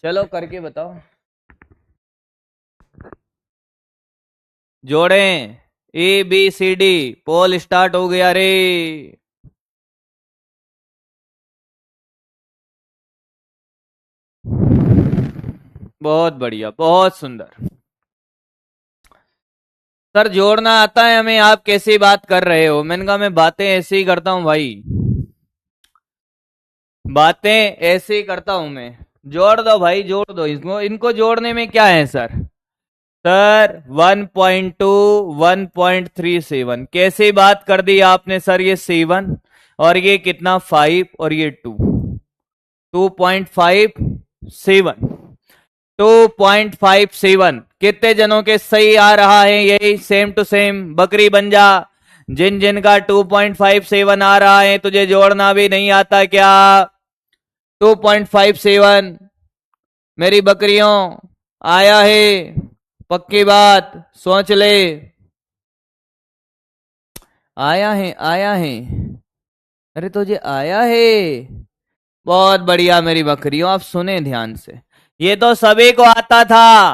चलो करके बताओ। जोड़ें, A B C D. Poll start हो गया रे। बहुत बढ़िया, बहुत सुंदर। सर जोड़ना आता है हमें, आप कैसी बात कर रहे हो? मैंने कहा मैं बातें ऐसे ही करता हूं भाई, बातें ऐसे ही करता हूं मैं। जोड़ दो भाई, जोड़ दो इसको। इनको जोड़ने में क्या है सर? सर 1.2 1.37 कैसे बात कर दी आपने सर? ये 7 और ये कितना 5 और ये 2, 2.57, 2.57 कितने जनों के सही आ रहा है? यही सेम टू सेम। बकरी बन जा। जिन जिन का 2.57 आ रहा है, तुझे जोड़ना भी नहीं आता क्या? 2.57 मेरी बकरियों आया है, पक्की बात सोच ले। आया है, आया है। अरे तुझे आया है, बहुत बढ़िया मेरी बकरियों। आप सुने ध्यान से, ये तो सभी को आता था,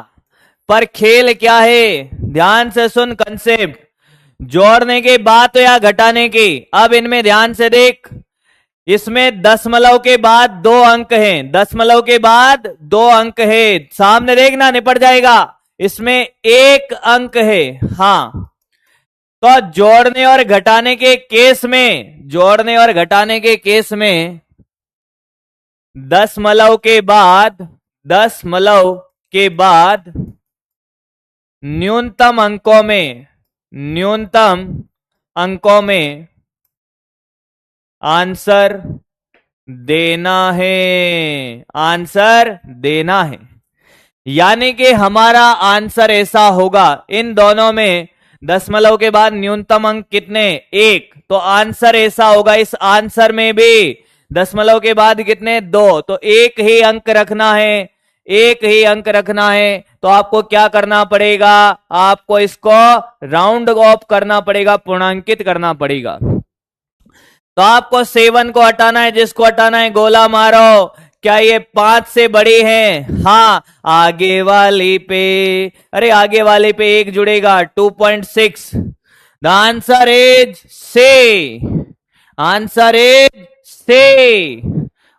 पर खेल क्या है? ध्यान से सुन कंसेप्ट। जोड़ने की बात या घटाने की? अब इनमें ध्यान से देख, इसमें दशमलव के बाद 2 अंक हैं। दशमलव के बाद 2 अंक है। सामने देखना, निपट जाएगा। इसमें 1 अंक है। हाँ, तो जोड़ने और घटाने के केस में, जोड़ने और घटाने के केस में दशमलव के बाद, दशमलव के बाद न्यूनतम अंकों में, न्यूनतम अंकों में आंसर देना है, आंसर देना है। यानी कि हमारा आंसर ऐसा होगा, इन दोनों में दशमलव के बाद न्यूनतम अंक कितने? 1, तो आंसर ऐसा होगा। इस आंसर में भी दशमलव के बाद कितने? 2, तो 1 ही अंक रखना है, 1 ही अंक रखना है। तो आपको क्या करना पड़ेगा? आपको इसको राउंड ऑफ करना पड़ेगा, पूर्णांकित करना पड़ेगा। तो आपको 7 को हटाना है, जिसको हटाना है गोला मारो। क्या ये 5 से बड़ी है? हाँ, आगे वाली पे, अरे आगे वाले पे 1 जुड़ेगा, 2.6। द आंसर इज से, आंसर इज से।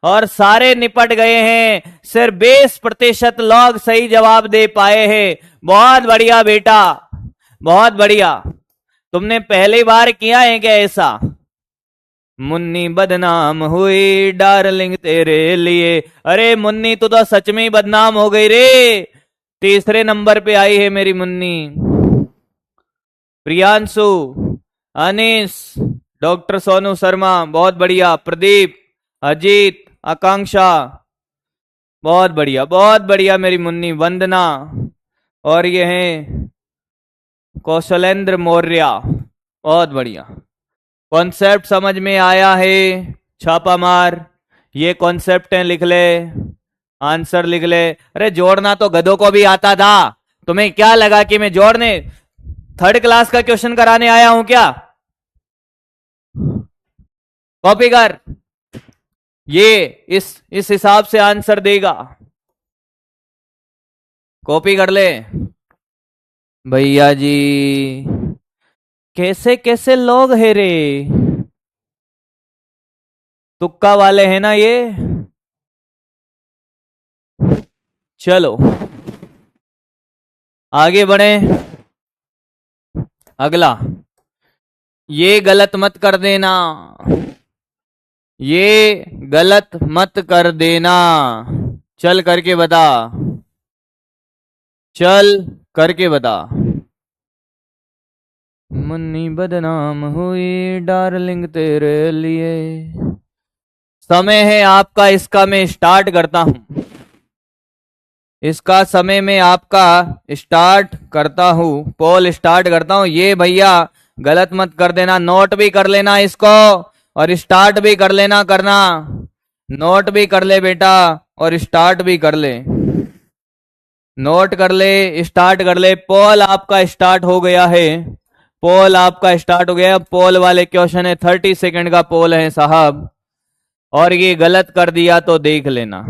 और सारे निपट गए हैं। सिर्फ 20% लोग सही जवाब दे पाए हैं। बहुत बढ़िया बेटा, बहुत बढ़िया। तुमने पहली बार किया है क्या ऐसा? मुन्नी बदनाम हुई डार्लिंग तेरे लिए। अरे मुन्नी तू तो सच में ही बदनाम हो गई रे। 3रे नंबर पे आई है मेरी मुन्नी। प्रियांशु, अनीस, डॉक्टर सोनू शर्मा, बहुत बढ़िया। प्रदीप, अजीत, आकांक्षा, बहुत बढ़िया, बहुत बढ़िया मेरी मुन्नी। वंदना, और ये हैं कौशलेंद्र मौर्य, बहुत बढ़िया। कॉन्सेप्ट समझ में आया है? छापा मार। ये कॉन्सेप्ट है, लिख ले, आंसर लिख ले। अरे जोड़ना तो गधों को भी आता था। तुम्हें क्या लगा कि मैं जोड़ने 3rd क्लास का क्वेश्चन कराने आया हूं क्या? कॉपी कर। ये इस हिसाब से आंसर देगा। कॉपी कर ले भैया जी। कैसे कैसे लोग है रे, तुक्का वाले हैं ना ये। चलो आगे बढ़े। अगला, ये गलत मत कर देना, ये गलत मत कर देना। चल करके बता, चल करके बता। मुन्नी बदनाम हुई डार्लिंग तेरे लिए। समय है आपका, इसका मैं स्टार्ट करता हूं। इसका समय में आपका स्टार्ट करता हूं, पोल स्टार्ट करता हूं। ये भैया गलत मत कर देना, नोट भी कर लेना इसको और स्टार्ट भी कर लेना करना। नोट भी कर ले बेटा और स्टार्ट भी कर ले। नोट कर ले, स्टार्ट कर ले। पोल आपका स्टार्ट हो गया है, पोल आपका स्टार्ट हो गया। पोल वाले क्वेश्चन है, 30 सेकंड का पोल है साहब, और ये गलत कर दिया तो देख लेना।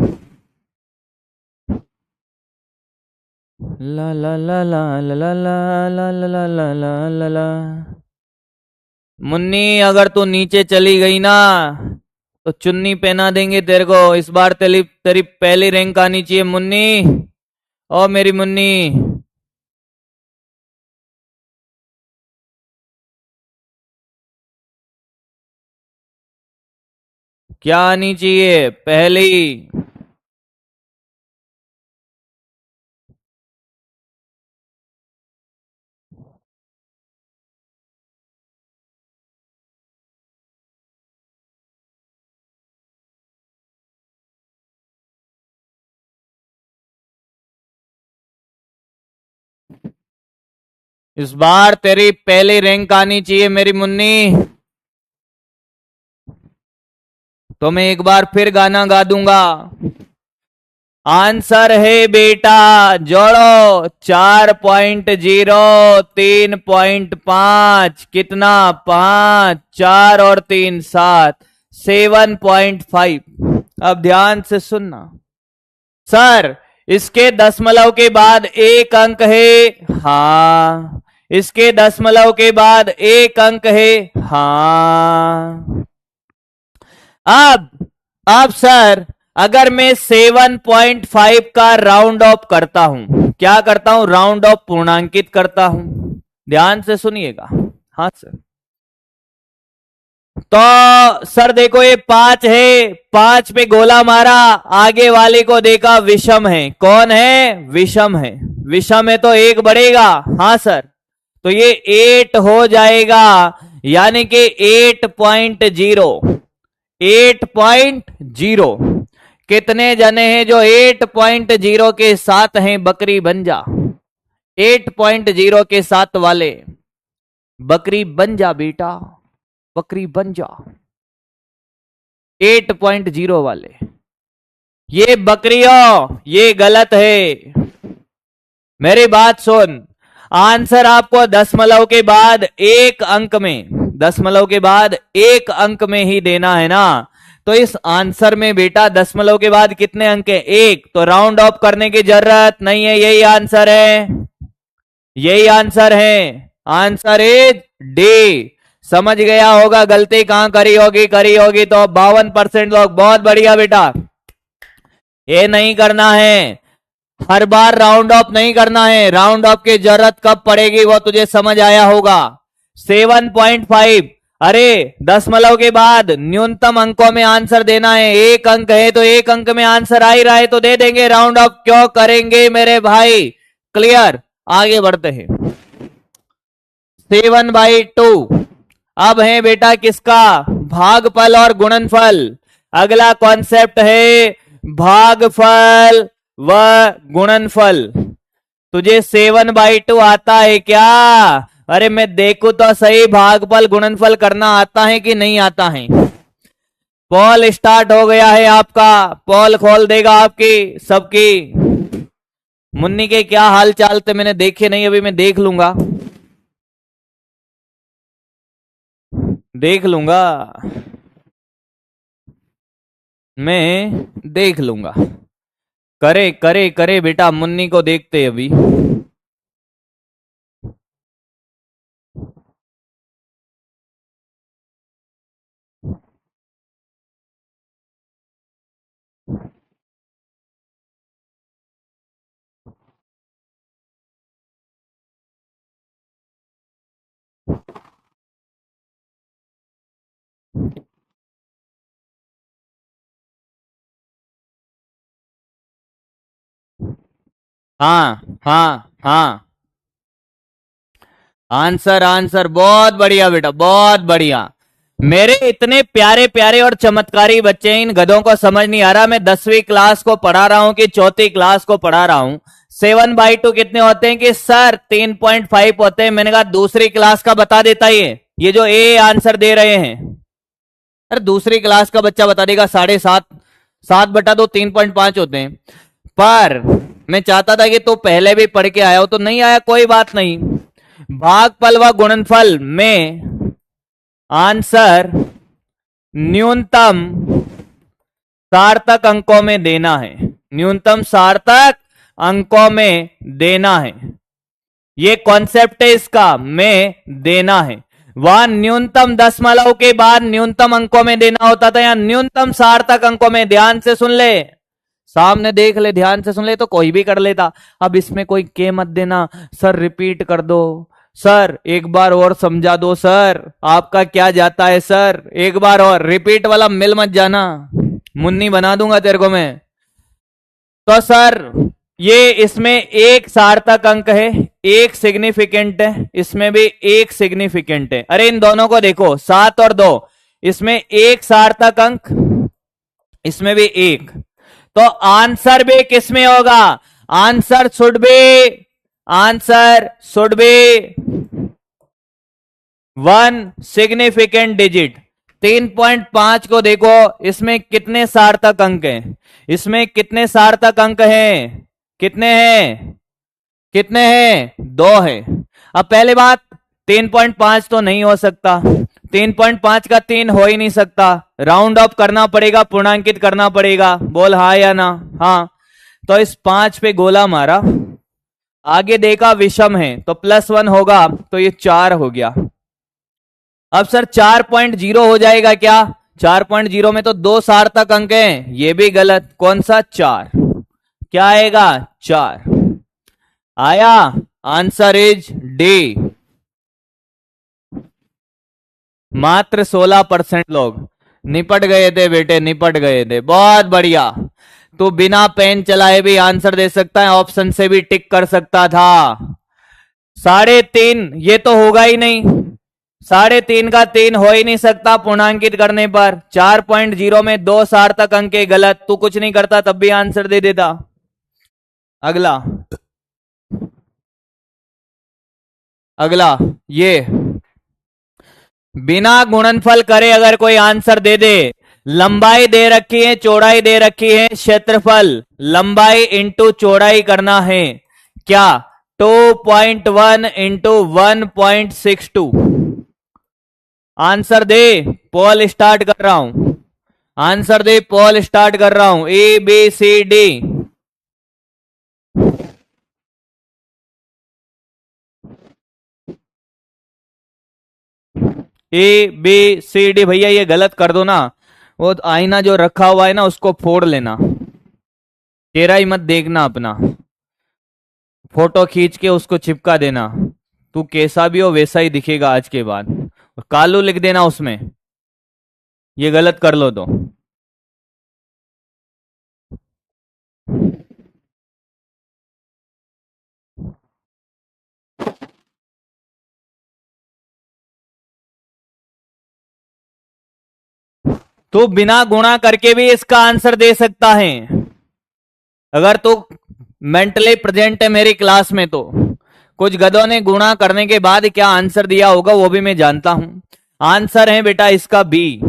ला ला ला ला ला ला ला ला ला ला ला ला ला ला। मुन्नी अगर तू नीचे चली गई ना तो चुन्नी पहना देंगे तेरे को। इस बार तेरी तेरी पहली रैंक आनी चाहिए मुन्नी। ओ मेरी मुन्नी, क्या आनी चाहिए पहली? इस बार तेरी पहली रैंक आनी चाहिए मेरी मुन्नी। तो मैं एक बार फिर गाना गा दूंगा। आंसर है बेटा, जोड़ो 4.0, 3.5, कितना 5, 4 और 3 7, 7.5। अब ध्यान से सुनना सर, इसके दशमलव के बाद एक अंक है, हाँ। इसके दशमलव के बाद एक अंक है, हाँ। अब सर, अगर मैं 7.5 का राउंड ऑफ करता हूं, क्या करता हूं? राउंड ऑफ पूर्णांकित करता हूं। ध्यान से सुनिएगा। हाँ सर। तो सर देखो ये 5 है, 5 पे गोला मारा, आगे वाले को देखा विषम है। कौन है? विषम है। विषम है तो एक बढ़ेगा, हाँ सर। तो ये 8 हो जाएगा, यानी कि 8.0। 8.0। कितने जने हैं जो 8.0 के साथ हैं? बकरी बन जा। 8.0 के साथ वाले बकरी बन जा बेटा, बकरी बन जा। 8.0 वाले, ये बकरियों ये गलत है। मेरी बात सुन, आंसर आपको दशमलव के बाद एक अंक में, दशमलव के बाद एक अंक में ही देना है ना। तो इस आंसर में बेटा दशमलव के बाद कितने अंक है? एक। तो राउंड ऑफ करने की जरूरत नहीं है, यही आंसर है, यही आंसर है। Answer is D. समझ गया होगा गलती कहां करी होगी। तो 52% लोग, बहुत बढ़िया बेटा। ये नहीं करना है, हर बार राउंड ऑफ नहीं करना है। राउंड ऑफ की जरूरत कब पड़ेगी वो तुझे समझ आया होगा। 7.5, अरे दशमलव के बाद न्यूनतम अंकों में आंसर देना है। एक अंक है तो एक अंक में आंसर आ ही रहा है तो दे देंगे। राउंड ऑफ क्यों करेंगे मेरे भाई? क्लियर? आगे बढ़ते हैं। 7/2 अब है बेटा किसका? भागफल और गुणनफल। अगला कॉन्सेप्ट है भागफल व गुणनफल। तुझे 7/2 आता है क्या? अरे मैं देखूं तो सही, भागफल गुणनफल करना आता है कि नहीं आता है? पोल स्टार्ट हो गया है आपका, पोल खोल देगा आपकी सबकी। मुन्नी के क्या हाल चाल थे मैंने देखे नहीं, अभी मैं देख लूंगा, देख लूंगा, मैं देख लूंगा। करे करे करे बेटा, मुन्नी को देखते अभी। हाँ हाँ हाँ, आंसर आंसर, बहुत बढ़िया बेटा, बहुत बढ़िया। मेरे इतने प्यारे प्यारे और चमत्कारी बच्चे, इन गधों को समझ नहीं आ रहा मैं 10वीं क्लास को पढ़ा रहा हूं कि चौथी क्लास को पढ़ा रहा हूं। 7/2 कितने होते हैं कि सर 3.5 होते हैं। मैंने कहा दूसरी क्लास का बता देता ये जो ए आंसर दे रहे हैं। अरे दूसरी क्लास का बच्चा बता देगा 7.5, 7/2 3.5 होते हैं। पर मैं चाहता था कि तू पहले भी पढ़ के आया हो, तो नहीं आया कोई बात नहीं। भागफल व गुणनफल में आंसर न्यूनतम सार्थक अंकों में देना है, न्यूनतम सार्थक अंकों में देना है। ये कॉन्सेप्ट है इसका, में देना है। वहां न्यूनतम दशमलव के बाद न्यूनतम अंकों में देना होता था, या न्यूनतम सार्थक अंकों में। ध्यान से सुन ले, सामने देख ले, ध्यान से सुन ले, तो कोई भी कर लेता। अब इसमें कोई के मत देना, सर रिपीट कर दो, सर एक बार और समझा दो, सर आपका क्या जाता है, सर एक बार और। रिपीट वाला मिल मत जाना, मुन्नी बना दूंगा तेरे को मैं। तो सर ये इसमें एक सार्थक अंक है, एक सिग्निफिकेंट है, इसमें भी एक सिग्निफिकेंट है। अरे इन दोनों को देखो, 7 और 2, इसमें एक सार्थक अंक, इसमें भी एक। तो आंसर भी किसमें होगा? Answer should be 1 significant digit. 3.5 को देखो, इसमें कितने सार्थक अंक हैं? इसमें कितने सार्थक अंक हैं? कितने हैं? कितने हैं? 2 हैं। अब पहली बात, 3.5 तो नहीं हो सकता, 3.5 का 3 हो ही नहीं सकता, राउंड ऑफ करना पड़ेगा, पूर्णांकित करना पड़ेगा। बोल हाँ या ना? हाँ। तो इस 5 पे गोला मारा, आगे देखा विषम है तो +1 होगा, तो ये 4 हो गया। अब सर 4.0 हो जाएगा क्या? 4.0 में तो 2 सार्थक अंक हैं, ये भी गलत। कौन सा? 4। क्या आएगा? 4 आया। Answer is D. मात्र 16% लोग निपट गए थे बेटे, निपट गए थे। बहुत बढ़िया। तो बिना पेन चलाए भी आंसर दे सकता है, ऑप्शन से भी टिक कर सकता था। 3.5 ये तो होगा ही नहीं, 3.5 का 3 हो ही नहीं सकता पूर्णांकित करने पर। 4.0 में 2 सार्थक अंक है, गलत। तू कुछ नहीं करता तब भी आंसर दे देता। अगला, अगला ये बिना गुणनफल करे अगर कोई आंसर दे दे, लंबाई दे रखी है, चौड़ाई दे रखी है, क्षेत्रफल लंबाई इंटू चौड़ाई करना है, क्या? 2.1 इंटू 1.62। आंसर दे, पोल स्टार्ट कर रहा हूं, आंसर दे, पोल स्टार्ट कर रहा हूं। ABCD। ABCD भैया ये गलत कर दो ना, वो आईना जो रखा हुआ है ना उसको फोड़ लेना, तेरा ही मत देखना, अपना फोटो खींच के उसको चिपका देना। तू कैसा भी हो वैसा ही दिखेगा आज के बाद। और कालू लिख देना उसमें, ये गलत कर लो तो। तू बिना गुणा करके भी इसका आंसर दे सकता है, अगर तू मेंटली प्रेजेंट है मेरी क्लास में। तो कुछ गधों ने गुणा करने के बाद क्या आंसर दिया होगा वो भी मैं जानता हूं। आंसर है बेटा इसका बी,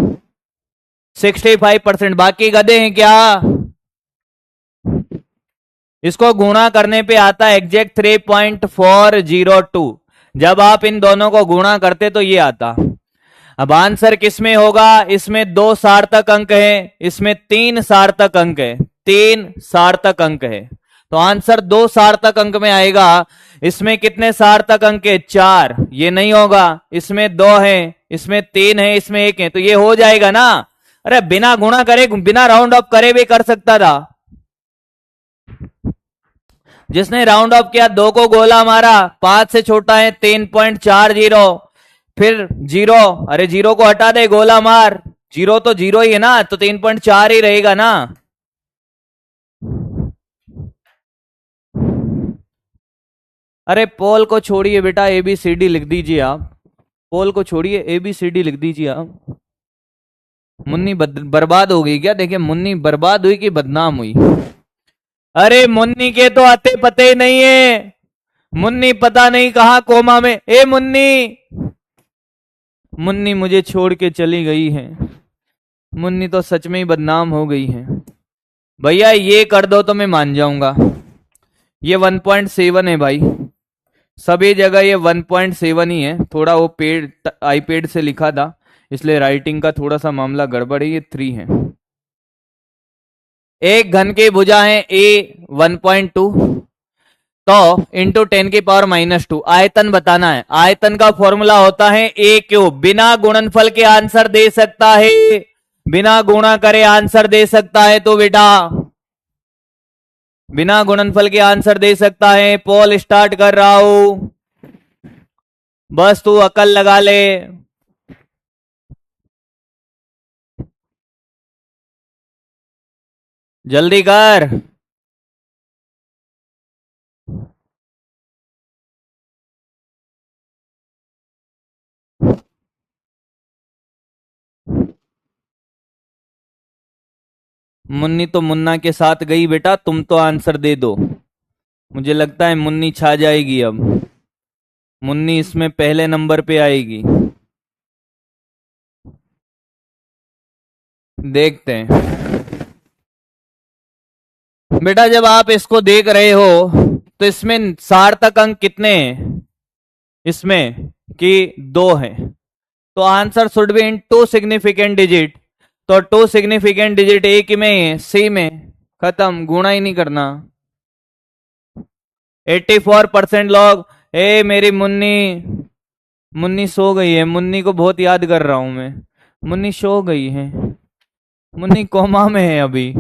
65%। बाकी गधे हैं क्या? इसको गुणा करने पे आता है एग्जैक्ट 3.402। जब आप इन दोनों को गुणा करते तो ये आता। अब आंसर किसमें होगा? इसमें 2 सार्थक अंक हैं, इसमें 3 सार्थक अंक है। 3 सार्थक अंक है, तो आंसर 2 सार्थक अंक में आएगा। इसमें कितने सार्थक अंक है? 4। ये नहीं होगा, इसमें 2 है, इसमें 3 है, इसमें 1 है, तो ये हो जाएगा ना। अरे बिना गुणा करे, बिना राउंड ऑफ करे भी कर सकता था। जिसने राउंड ऑफ किया 2 को गोला मारा, 5 से छोटा है 3.40, फिर 0, अरे 0 को हटा दे, गोला मार, 0 तो 0 ही है ना, तो 3.4 ही रहेगा ना। अरे पोल को छोड़िए बेटा, ABCD लिख दीजिए आप, पोल को छोड़िए, ABCD लिख दीजिए आप। मुन्नी बर्बाद हो गई क्या? देखिए मुन्नी बर्बाद हुई कि बदनाम हुई? अरे मुन्नी के तो आते पते नहीं है, मुन्नी पता नहीं कहां कोमा में। ए मुन्नी, मुन्नी मुझे छोड़ के चली गई है, मुन्नी तो सच में ही बदनाम हो गई है। भैया ये कर दो तो मैं मान जाऊंगा। ये 1.7 है भाई, सभी जगह ये 1.7 ही है। थोड़ा वो पेड आईपैड से लिखा था इसलिए राइटिंग का थोड़ा सा मामला गड़बड़ है। ये 3 है। एक घन की भुजा है A 1.2, तो इंटू 10⁻⁻²। आयतन बताना है। आयतन का फॉर्मूला होता है A³। बिना गुणनफल के आंसर दे सकता है, बिना गुणा करे आंसर दे सकता है, तो बेटा बिना गुणनफल के आंसर दे सकता है। पोल स्टार्ट कर रहा हूं, बस तू अकल लगा ले। जल्दी कर। मुन्नी तो मुन्ना के साथ गई बेटा, तुम तो आंसर दे दो। मुझे लगता है मुन्नी छा जाएगी अब, मुन्नी इसमें पहले नंबर पे आएगी। देखते हैं बेटा, जब आप इसको देख रहे हो तो इसमें सार्थक अंक कितने हैं? इसमें कि 2 है, तो answer should be in 2 significant digit. तो 2 सिग्निफिकेंट डिजिट एक में है, सी में, खत्म, गुणा ही नहीं करना। 84% लोग। ए मेरी मुन्नी, मुन्नी सो गई है, मुन्नी को बहुत याद कर रहा हूं मैं। मुन्नी सो गई है, मुन्नी कोमा में है अभी,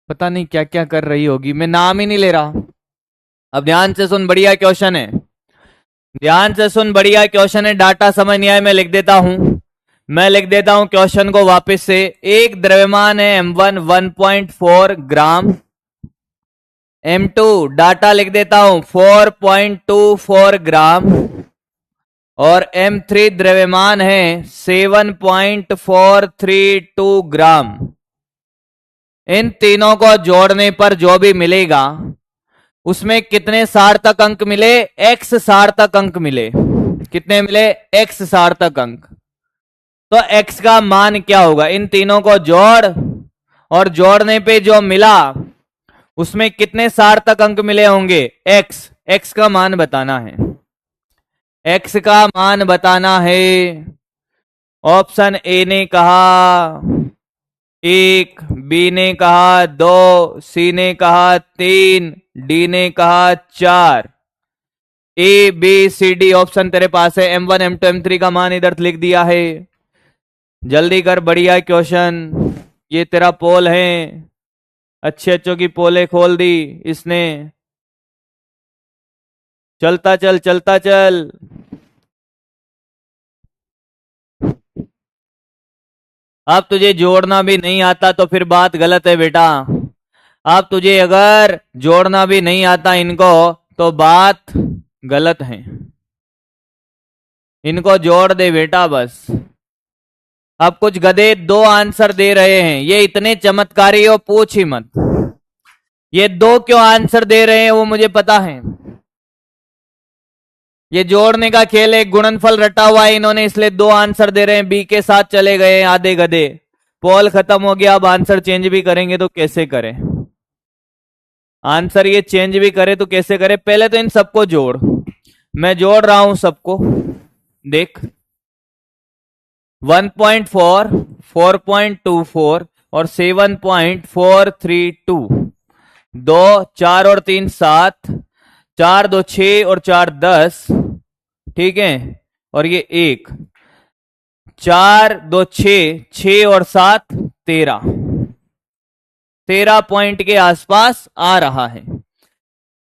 पता नहीं क्या क्या कर रही होगी, मैं नाम ही नहीं ले रहा। अब ध्यान से सुन, बढ़िया क्वेश्चन है, ध्यान से सुन, बढ़िया क्वेश्चन है। डाटा समझ नहीं आए मैं लिख देता हूं, मैं लिख देता हूं क्वेश्चन को वापस से। एक द्रव्यमान है M1 1.4 ग्राम, M2 डाटा लिख देता हूं 4.24 ग्राम, और M3 द्रव्यमान है 7.432 ग्राम। इन तीनों को जोड़ने पर जो भी मिलेगा उसमें कितने सार्थक अंक मिले? X सार्थक अंक मिले। कितने मिले? X सार्थक अंक। तो X का मान क्या होगा? इन तीनों को जोड़, और जोड़ने पे जो मिला उसमें कितने सार्थक अंक मिले होंगे? X का मान बताना है, X का मान बताना है। ऑप्शन ए ने कहा 1, बी ने कहा 2, सी ने कहा 3, डी ने कहा 4। ABCD ऑप्शन तेरे पास है। M1 M2 M3 का मान इधर लिख दिया है। जल्दी कर, बढ़िया क्वेश्चन। ये तेरा पोल है, अच्छे अच्छों की पोले खोल दी इसने। चलता चल, चलता चल। अब तुझे जोड़ना भी नहीं आता तो फिर बात गलत है बेटा। अब तुझे अगर जोड़ना भी नहीं आता इनको तो बात गलत है। इनको जोड़ दे बेटा बस। अब कुछ गधे 2 आंसर दे रहे हैं, ये इतने चमत्कारी हो पूछ ही मत। ये 2 क्यों आंसर दे रहे हैं वो मुझे पता है। ये जोड़ने का खेल है, गुणनफल रटा हुआ है इन्होंने, इसलिए 2 आंसर दे रहे हैं। बी के साथ चले गए आधे गधे। पोल खत्म हो गया, अब आंसर चेंज भी करेंगे तो कैसे करें? आंसर ये चेंज भी करे तो कैसे करे? पहले तो इन सबको जोड़, मैं जोड़ रहा हूं सबको। देख 1.4, 4.24, और 7.432। 2 4 और 3 7, 4 2 6 और 4 10, ठीक है, और ये 1, 4 2 6, 6 और 7 13, 13 पॉइंट के आसपास आ रहा है।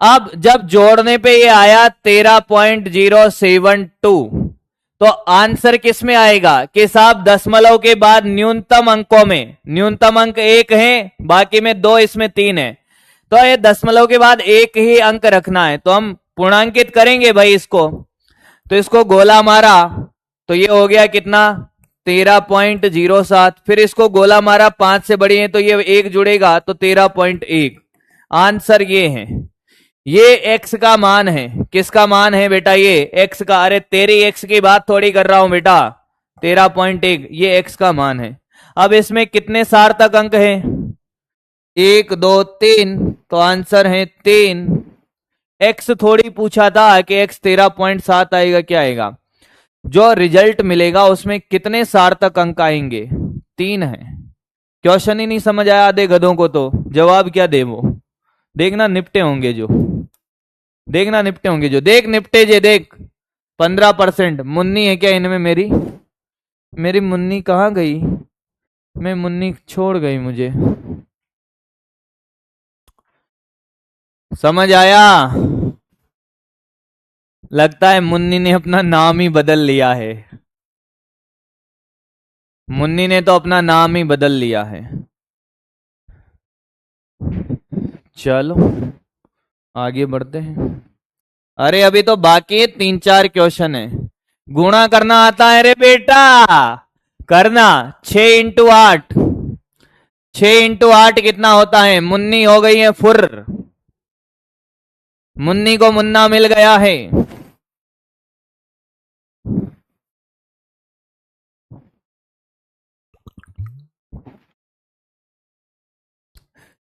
अब जब जोड़ने पे ये आया 13.072, तो आंसर किस में आएगा कि साहब दशमलव के बाद न्यूनतम अंकों में, न्यूनतम अंक 1 है, बाकी में 2, इसमें 3 है, तो ये दशमलव के बाद 1 ही अंक रखना है। तो हम पूर्णांकित करेंगे भाई इसको, तो इसको गोला मारा तो ये हो गया कितना 13.07, फिर इसको गोला मारा 5 से बड़ी है तो ये 1 जुड़ेगा तो 13.1। आंसर ये है, ये x का मान है। किसका मान है बेटा? ये x का। अरे तेरी x की बात थोड़ी कर रहा हूं बेटा, 13.1 ये x का मान है। अब इसमें कितने सार्थक अंक हैं? 1 2 3, तो आंसर है 3। x थोड़ी पूछा था कि x 13.7 आएगा, क्या आएगा? जो रिजल्ट मिलेगा उसमें कितने सार्थक अंक आएंगे? 3 है। क्वेश्चन ही नहीं समझ आया आधे गधों को, तो जवाब क्या दे वो? देखना निपटे होंगे जो, देखना निपटे होंगे जो, देख निपटे जे, देख 15%। मुन्नी है क्या इनमें? मेरी मुन्नी कहाँ गई? मैं मुन्नी छोड़ गई मुझे। समझ आया? लगता है मुन्नी ने अपना नाम ही बदल लिया है। मुन्नी ने तो अपना नाम ही बदल लिया है। चलो आगे बढ़ते हैं। अरे अभी तो बाकी 3-4 क्वेश्चन है। गुणा करना आता है रे बेटा? करना। 6 इंटू 8, 6 इंटू 8 कितना होता है? मुन्नी हो गई है फुर, मुन्नी को मुन्ना मिल गया है।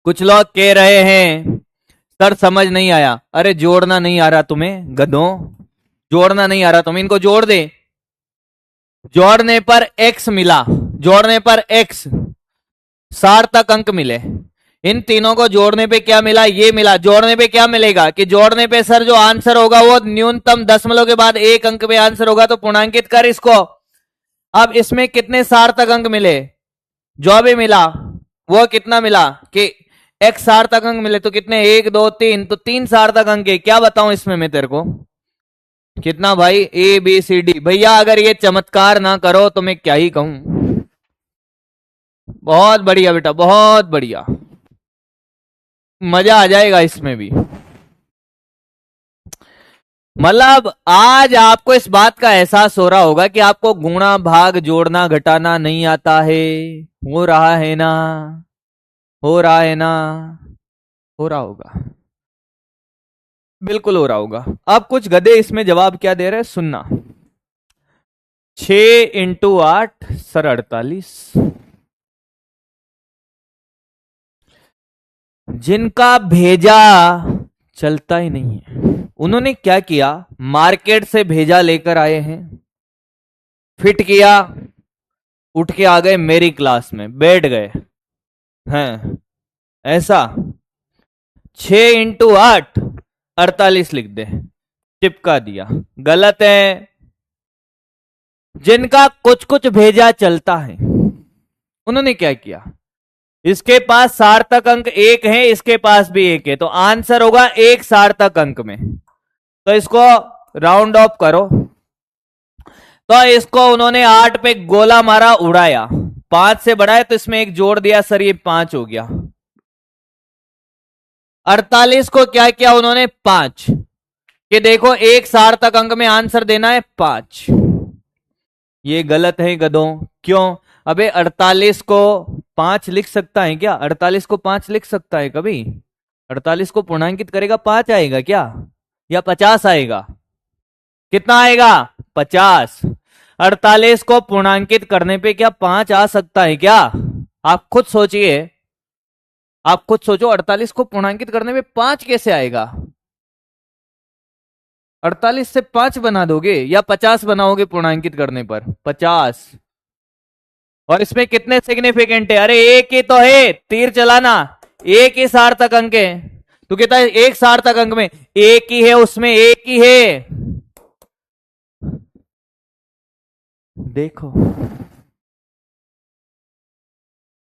कुछ लोग कह रहे हैं सर समझ नहीं आया। अरे जोड़ना नहीं आ रहा तुम्हें गधों, जोड़ना नहीं आ रहा तुम्हें, इनको जोड़ दे। जोड़ने पर x मिला, जोड़ने पर x सार्थक अंक मिले। इन तीनों को जोड़ने पे क्या मिला? ये मिला। जोड़ने पे क्या मिलेगा कि जोड़ने पे सर जो आंसर होगा वो न्यूनतम दशमलव के बाद 1 अंक पे आंसर होगा, तो पूर्णांकित कर इसको। अब इसमें कितने सार्थक अंक मिले? जो भी मिला वो कितना मिला कि x सार्थक अंक मिले, तो कितने? 1 2 3, तो 3 सार्थक अंक है। क्या बताऊं इसमें मैं तेरे को? कितना भाई? A B C D। भैया अगर ये चमत्कार ना करो तो मैं क्या ही कहूं। बहुत बढ़िया बेटा, बहुत बढ़िया, मजा आ जाएगा इसमें भी। मतलब आज आपको इस बात का एहसास हो रहा होगा कि आपको गुणा भाग जोड़ना घटाना नहीं आता है। हो रहा है ना? हो रहा है ना? हो रहा होगा, बिल्कुल हो रहा होगा। अब कुछ गधे इसमें जवाब क्या दे रहे हैं सुनना। 6 इंटू 8 सर 48। जिनका भेजा चलता ही नहीं है, उन्होंने क्या किया? मार्केट से भेजा लेकर आए हैं, फिट किया, उठ के आ गए मेरी क्लास में, बैठ गए हैं ऐसा। 6 इंटू 8 48 लिख दे, चिपका दिया। गलत है। जिनका कुछ कुछ भेजा चलता है, उन्होंने क्या किया? इसके पास सार्थक अंक 1 है, इसके पास भी 1 है, तो आंसर होगा 1 सार्थक अंक में। तो इसको राउंड ऑफ करो। तो इसको उन्होंने 8 पे गोला मारा, उड़ाया, 5 से बढ़ाया तो इसमें 1 जोड़ दिया, सर ये 5 हो गया। 48 को क्या किया उन्होंने? 5। कि देखो 1 सार्थक अंक में आंसर देना है 5। ये गलत है गधों। क्यों? अबे 48 को 5 लिख सकता है क्या? 48 को 5 लिख सकता है कभी? 48 को पूर्णांकित करेगा 5 आएगा क्या, या 50 आएगा? कितना आएगा? 50। 48 को पूर्णांकित करने पे क्या 5 आ सकता है क्या? आप खुद सोचिए, आप खुद सोचो, 48 को पूर्णांकित करने पे 5 कैसे आएगा? 48 से 5 बना दोगे या 50 बनाओगे पूर्णांकित करने पर? 50। और इसमें कितने सिग्निफिकेंट है? अरे एक ही तो है, तीर चलाना, एक ही सार्थक अंक है। तो कहता है एक सार्थक अंक में एक ही है, उसमें एक ही है। देखो,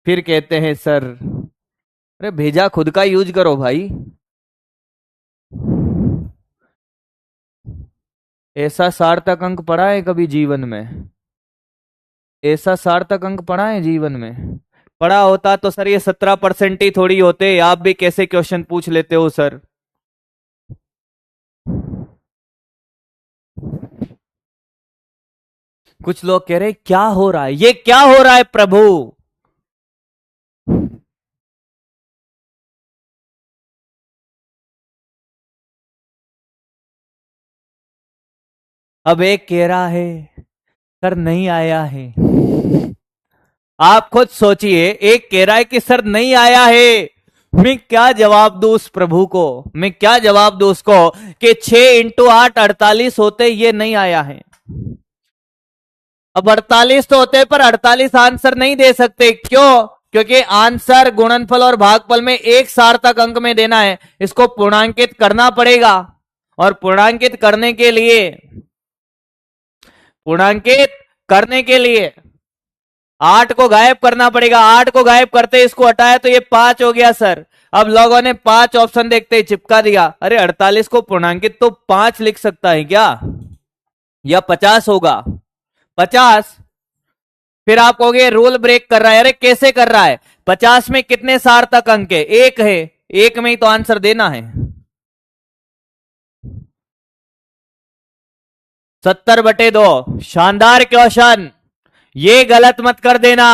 फिर कहते हैं सर, अरे भेजा खुद का यूज करो भाई। ऐसा सार्थक अंक पढ़ा है कभी जीवन में? ऐसा सार्थक अंक पढ़ा है जीवन में? पढ़ा होता तो सर ये 17% ही थोड़ी होते, आप भी कैसे क्वेश्चन पूछ लेते हो सर। कुछ लोग कह रहे क्या हो रहा है, ये क्या हो रहा है प्रभु? अब एक कह रहा है सर नहीं आया है। आप खुद सोचिए, एक कह रहा है कि सर नहीं आया है, मैं क्या जवाब दूं उस प्रभु को? मैं क्या जवाब दूं उसको कि 6 × 8 48 होते, ये नहीं आया है। अब 48 तो होते पर 48 आंसर नहीं दे सकते, क्यों? क्योंकि आंसर गुणनफल और भागफल में एक सार्थक अंक में देना है, इसको पूर्णांकित करना पड़ेगा। और पूर्णांकित करने के लिए 8 को गायब करना पड़ेगा। 8 को गायब करते इसको हटाया तो ये 5 हो गया सर। अब लोगों ने 5 ऑप्शन देखते ही चिपका दिया। अरे 48 को पूर्णांकित तो 5 लिख सकता है क्या? या 50 होगा? 50। फिर आप कहोगे रूल ब्रेक कर रहा है। अरे कैसे कर रहा है? 50 में कितने सार्थक अंक है? एक है, एक में ही तो आंसर देना है। 70/2। शानदार क्वेश्चन, ये गलत मत कर देना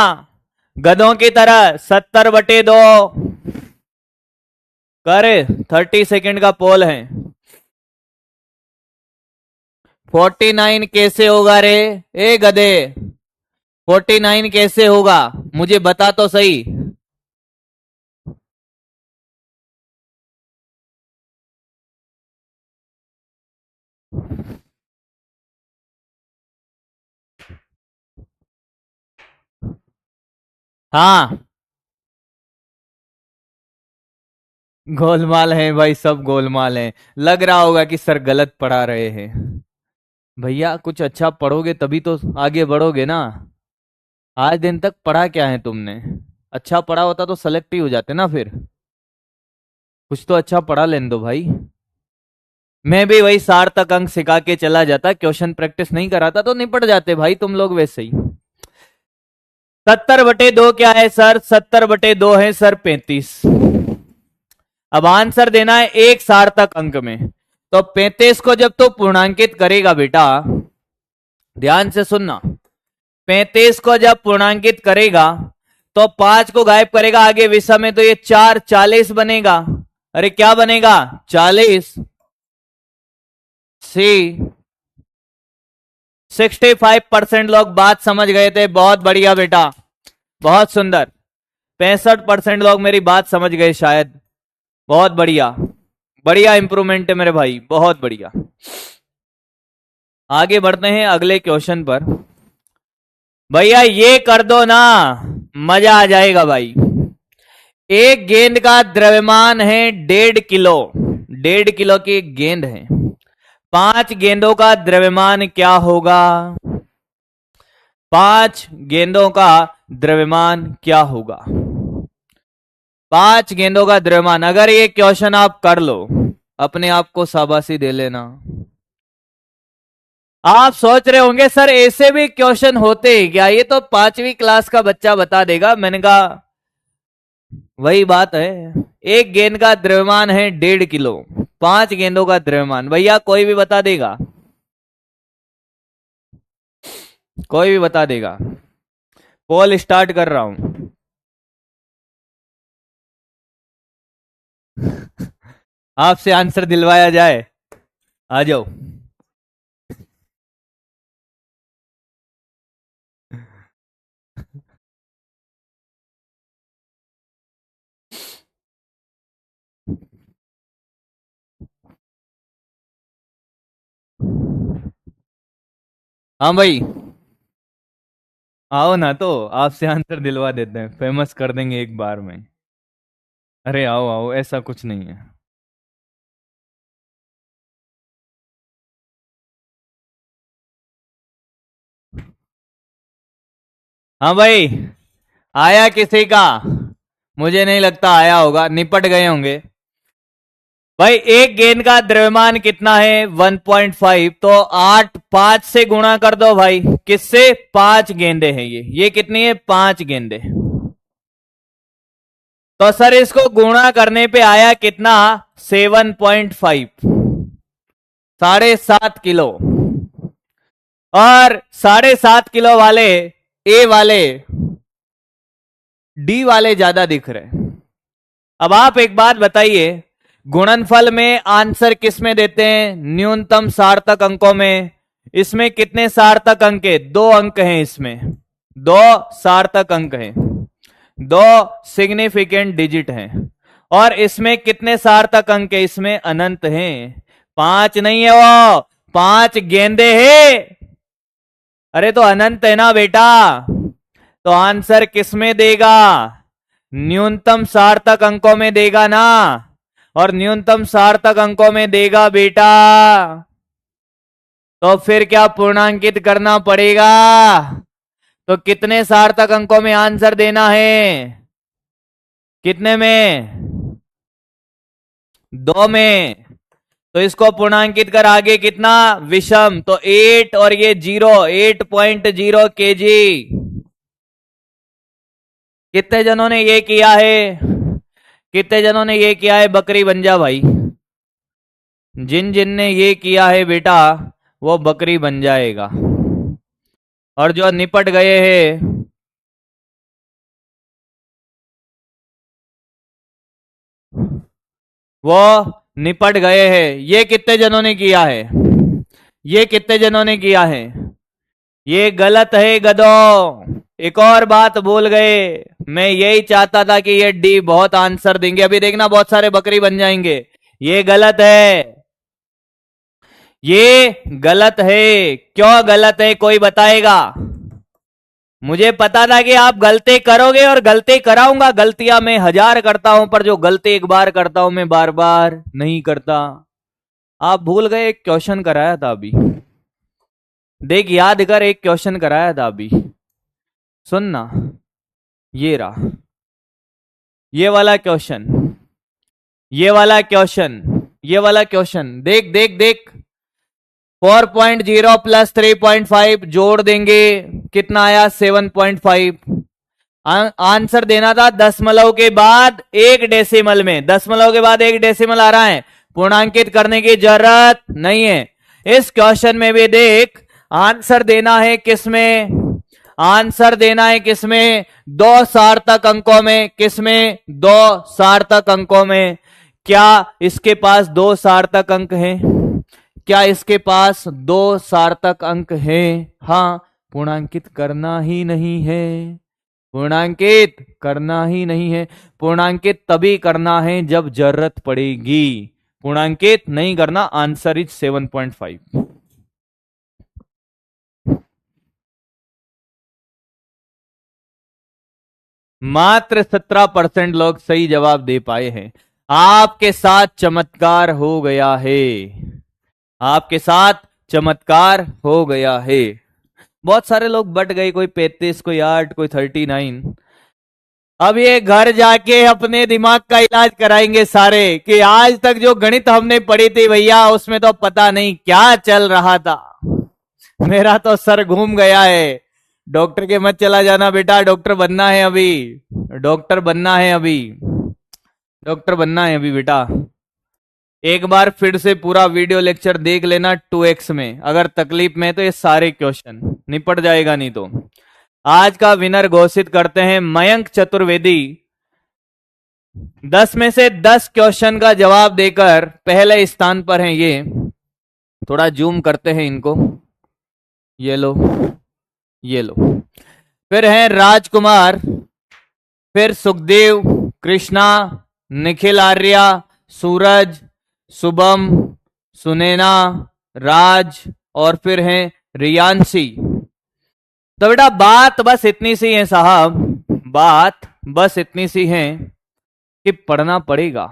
गधों की तरह। 70/2 करे। 30 सेकेंड का पोल है। 49 कैसे होगा रे? ए गधे, 49 कैसे होगा? मुझे बता तो सही। हाँ, गोलमाल है भाई, सब गोलमाल है। लग रहा होगा कि सर गलत पढ़ा रहे हैं। भैया कुछ अच्छा पढ़ोगे तभी तो आगे बढ़ोगे ना। आज दिन तक पढ़ा क्या है तुमने? अच्छा पढ़ा होता तो सेलेक्ट ही हो जाते ना फिर। कुछ तो अच्छा पढ़ा लेने दो भाई। मैं भी वही सार्थक अंक सिखा के चला जाता, क्वेश्चन प्रैक्टिस नहीं कराता तो निपट जाते भाई तुम लोग वैसे ही। 70/2 क्या है सर? 70/2 है सर 35। अब आंसर देना है एक सार्थक अंक में। तो 35 को जब तो पूर्णांकित करेगा बेटा, ध्यान से सुनना, 35 को जब पूर्णांकित करेगा तो 5 को गायब करेगा आगे विषम में, तो ये 4 40 बनेगा। अरे क्या बनेगा? 40। सी 65% लोग बात समझ गए थे, बहुत बढ़िया बेटा, बहुत सुंदर। 65% लोग मेरी बात समझ गए शायद, बहुत बढ़िया, बढ़िया इंप्रूवमेंट है मेरे भाई, बहुत बढ़िया। आगे बढ़ते हैं अगले क्वेश्चन पर। भैया ये कर दो ना, मजा आ जाएगा भाई। एक गेंद का द्रव्यमान है 1.5 किलो। 1.5 किलो की एक गेंद है। 5 गेंदों का द्रव्यमान क्या होगा? 5 गेंदों का द्रव्यमान क्या होगा? 5 गेंदों का द्रव्यमान। अगर ये क्वेश्चन आप कर लो, अपने आप को शाबाशी दे लेना। आप सोच रहे होंगे सर ऐसे भी क्वेश्चन होते हैं क्या? ये तो 5वीं क्लास का बच्चा बता देगा। मैंने कहा वही बात है। एक गेंद का द्रव्यमान है 1.5 किलो, 5 गेंदों का द्रव्यमान। भैया कोई भी बता देगा, कोई भी बता देगा। पोल स्टार्ट कर रहा हूं। आपसे आंसर दिलवाया जाए, आ जाओ। हाँ भाई, आओ ना, तो आपसे आंसर दिलवा देते हैं, फेमस कर देंगे एक बार में। अरे आओ आओ, ऐसा कुछ नहीं है। हाँ भाई, आया किसी का? मुझे नहीं लगता आया होगा, निपट गए होंगे। भाई एक गेंद का द्रव्यमान कितना है? 1.5। तो 8 5 से गुणा कर दो भाई। किससे? 5 गेंदे हैं ये कितनी है? 5 गेंदे। तो सर इसको गुणा करने पे आया कितना? 7.5, 7.5 किलो। और 7.5 किलो वाले ए वाले डी वाले ज्यादा दिख रहे। अब आप एक बात बताइए, गुणनफल में आंसर किस में देते हैं? न्यूनतम सार्थक अंकों में। इसमें कितने सार्थक अंक है? 2 अंक हैं इसमें, 2 सार्थक अंक हैं, 2 सिग्निफिकेंट डिजिट हैं। और इसमें कितने सार्थक अंक है? इसमें अनंत हैं, 5 नहीं है, वो 5 गेंदे हैं। अरे तो अनंत है ना बेटा, तो आंसर किस में देगा? न्यूनतम सार्थक अंकों में देगा ना। और न्यूनतम सार्थक अंकों में देगा बेटा, तो फिर क्या पूर्णांकित करना पड़ेगा? तो कितने सार्थक अंकों में आंसर देना है? कितने में? 2 में। तो इसको पूर्णांकित कर आगे कितना? विषम, तो 8 और ये 0, 8.0 kg। कितने जनों ने ये किया है? कितने जनों ने ये किया है? बकरी बन जा भाई। जिन जिन ने ये किया है बेटा, वो बकरी बन जाएगा। और जो निपट गए हैं, वो निपट गए हैं। ये कितने जनों ने किया है? ये कितने जनों ने किया है? ये गलत है गधो। एक और बात भूल गए, मैं यही चाहता था कि ये डी बहुत आंसर देंगे, अभी देखना बहुत सारे बकरी बन जाएंगे। ये गलत है, ये गलत है। क्यों गलत है कोई बताएगा? मुझे पता था कि आप गलती करोगे और गलती कराऊंगा। गलतियां मैं 1000 करता हूं, पर जो गलती एक बार करता हूं मैं बार बार नहीं करता। आप भूल गए, एक क्वेश्चन कराया था अभी, देख याद कर, एक क्वेश्चन कराया था अभी, सुनना। ये रहा, ये वाला क्वेश्चन, ये वाला क्वेश्चन, ये वाला क्वेश्चन, देख देख देख। 4.0 प्लस 3.5 जोड़ देंगे, कितना आया? 7.5। आंसर देना था दशमलव के बाद 1 डेसिमल में। दशमलव के बाद 1 डेसिमल आ रहा है, पूर्णांकित करने की जरूरत नहीं है। इस क्वेश्चन में भी देख, आंसर देना है किसमें? आंसर देना है किसमें? 2 सार्थक अंकों में। किसमें? 2 सार्थक अंकों में। क्या इसके पास 2 सार्थक अंक हैं? क्या इसके पास 2 सार्थक अंक हैं? हाँ, पूर्णांकित करना ही नहीं है, पूर्णांकित करना ही नहीं है। पूर्णांकित तभी करना है जब जरूरत पड़ेगी, पूर्णांकित नहीं करना। Answer is 7.5। मात्र 17% लोग सही जवाब दे पाए हैं। आपके साथ चमत्कार हो गया है, आपके साथ चमत्कार हो गया है। बहुत सारे लोग बट गए, कोई 35, कोई 8, कोई 39। अब ये घर जाके अपने दिमाग का इलाज कराएंगे सारे, कि आज तक जो गणित हमने पढ़ी थी भैया, उसमें तो पता नहीं क्या चल रहा था। मेरा तो सर घूम गया है। डॉक्टर के मत चला जाना बेटा, डॉक्टर बनना है अभी, डॉक्टर बनना है अभी, डॉक्टर बनना है अभी बेटा। एक बार फिर से पूरा वीडियो लेक्चर देख लेना 2x में, अगर तकलीफ में तो ये सारे क्वेश्चन निपट जाएगा। नहीं तो आज का विनर घोषित करते हैं मयंक चतुर्वेदी। 10 में से 10 क्वेश्चन का जवाब देकर पहले स्थान पर हैं ये। थोड़ा जूम करते हैं इनको, ये लो, ये लो। फिर हैं राजकुमार, फिर सुखदेव, कृष्णा, निखिल आर्या, सूरज, शुभम, सुनैना, राज, और फिर हैं रियांशी। तो बेटा बात बस इतनी सी है साहब, बात बस इतनी सी है कि पढ़ना पड़ेगा।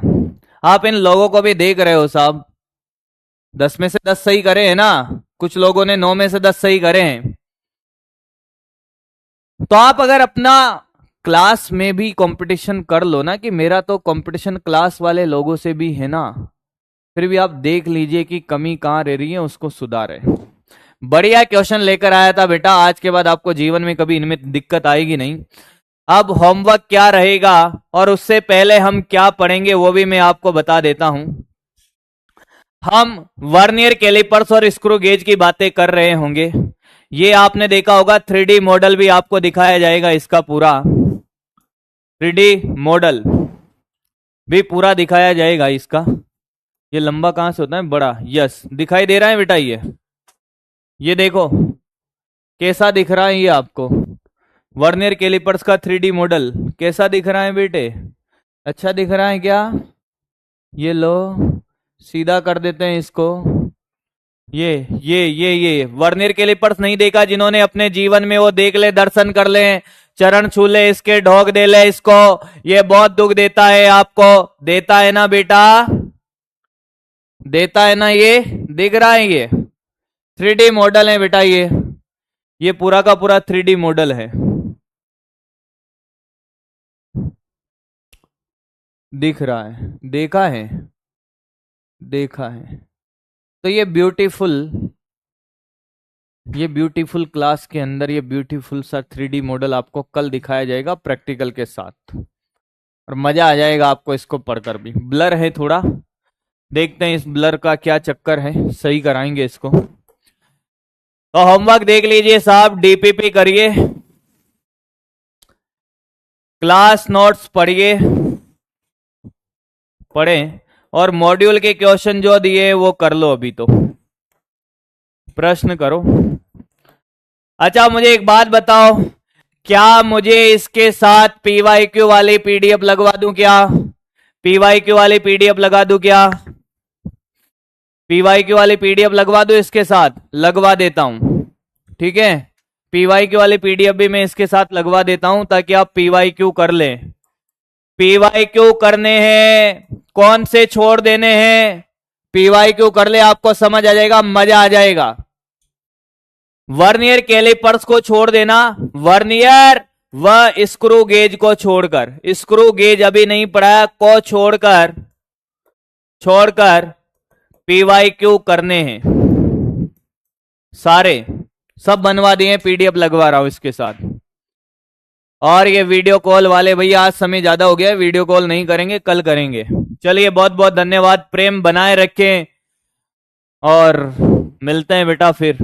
आप इन लोगों को भी देख रहे हो साहब, 10 में से 10 सही करे हैं ना, कुछ लोगों ने 9 में से 10 सही करे हैं। तो आप अगर अपना क्लास में भी कंपटीशन कर लो ना, कि मेरा तो कंपटीशन क्लास वाले लोगों से भी है ना, फिर भी आप देख लीजिए कि कमी कहां रह रही है, उसको सुधारे। बढ़िया क्वेश्चन लेकर आया था बेटा, आज के बाद आपको जीवन में कभी इनमें दिक्कत आएगी नहीं। अब होमवर्क क्या रहेगा और उससे पहले हम क्या पढ़ेंगे वो भी मैं आपको बता देता हूं। हम वर्नियर कैलिपर्स और स्क्रू गेज की बातें कर रहे होंगे। ये आपने देखा होगा 3D मॉडल भी आपको दिखाया जाएगा, इसका पूरा 3D मॉडल भी पूरा दिखाया जाएगा इसका। ये लंबा कहां से होता है, बड़ा, यस दिखाई दे रहा है बेटा। ये देखो कैसा दिख रहा है ये आपको, वर्नियर कैलिपर्स का 3D मॉडल कैसा दिख रहा है बेटे, अच्छा दिख रहा है क्या? ये लो सीधा कर देते हैं इसको। ये वर्नियर कैलिपर्स नहीं देखा जिन्होंने अपने जीवन में, वो देख ले, दर्शन कर ले, चरण छू ले इसके, ढोक दे ले इसको। ये बहुत दुख देता है आपको, देता है ना बेटा, देता है ना, ये दिख रहा है, ये 3D मॉडल है बेटा। ये पूरा का पूरा 3D मॉडल है, दिख रहा है, देखा है, देखा है। तो ये ब्यूटीफुल क्लास के अंदर ये ब्यूटीफुल सा 3D मॉडल आपको कल दिखाया जाएगा प्रैक्टिकल के साथ, और मजा आ जाएगा आपको इसको पढ़कर भी। ब्लर है थोड़ा, देखते हैं इस ब्लर का क्या चक्कर है, सही कराएंगे इसको। तो होमवर्क देख लीजिए साहब, डीपीपी करिए, क्लास नोट्स पढ़िए, पढ़ें, और मॉड्यूल के क्वेश्चन जो दिए वो कर लो, अभी तो प्रश्न करो। अच्छा मुझे एक बात बताओ, क्या मुझे इसके साथ पीवाईक्यू वाली पीडीएफ लगवा दूं क्या? पीवाईक्यू वाली पीडीएफ लगा दूं क्या? पीवाईक्यू वाली पीडीएफ लगवा दूं इसके साथ? लगवा देता हूं, ठीक है। पीवाईक्यू वाली पीडीएफ भी मैं इसके साथ लगवा देता हूं ताकि आप पीवाईक्यू कर लें। पीवाईक्यू करने हैं, कौन से छोड़ देने हैं, पीवाईक्यू कर ले, आपको समझ आ जाएगा, मजा आ जाएगा। वर्नियर कैलिपर्स को छोड़ देना, वर्नियर व स्क्रू गेज को छोड़कर, स्क्रू गेज अभी नहीं पढ़ाया, को छोड़कर पीवाईक्यू करने हैं सारे, सब बनवा दिए, पीडीएफ लगवा रहा हूं इसके साथ। और ये वीडियो कॉल वाले भैया आज समय ज्यादा हो गया, वीडियो कॉल नहीं करेंगे, कल करेंगे। चलिए बहुत बहुत धन्यवाद, प्रेम बनाए रखें और मिलते हैं बेटा फिर।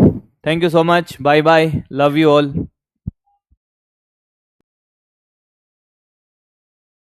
Thank you so much, bye bye, love you all.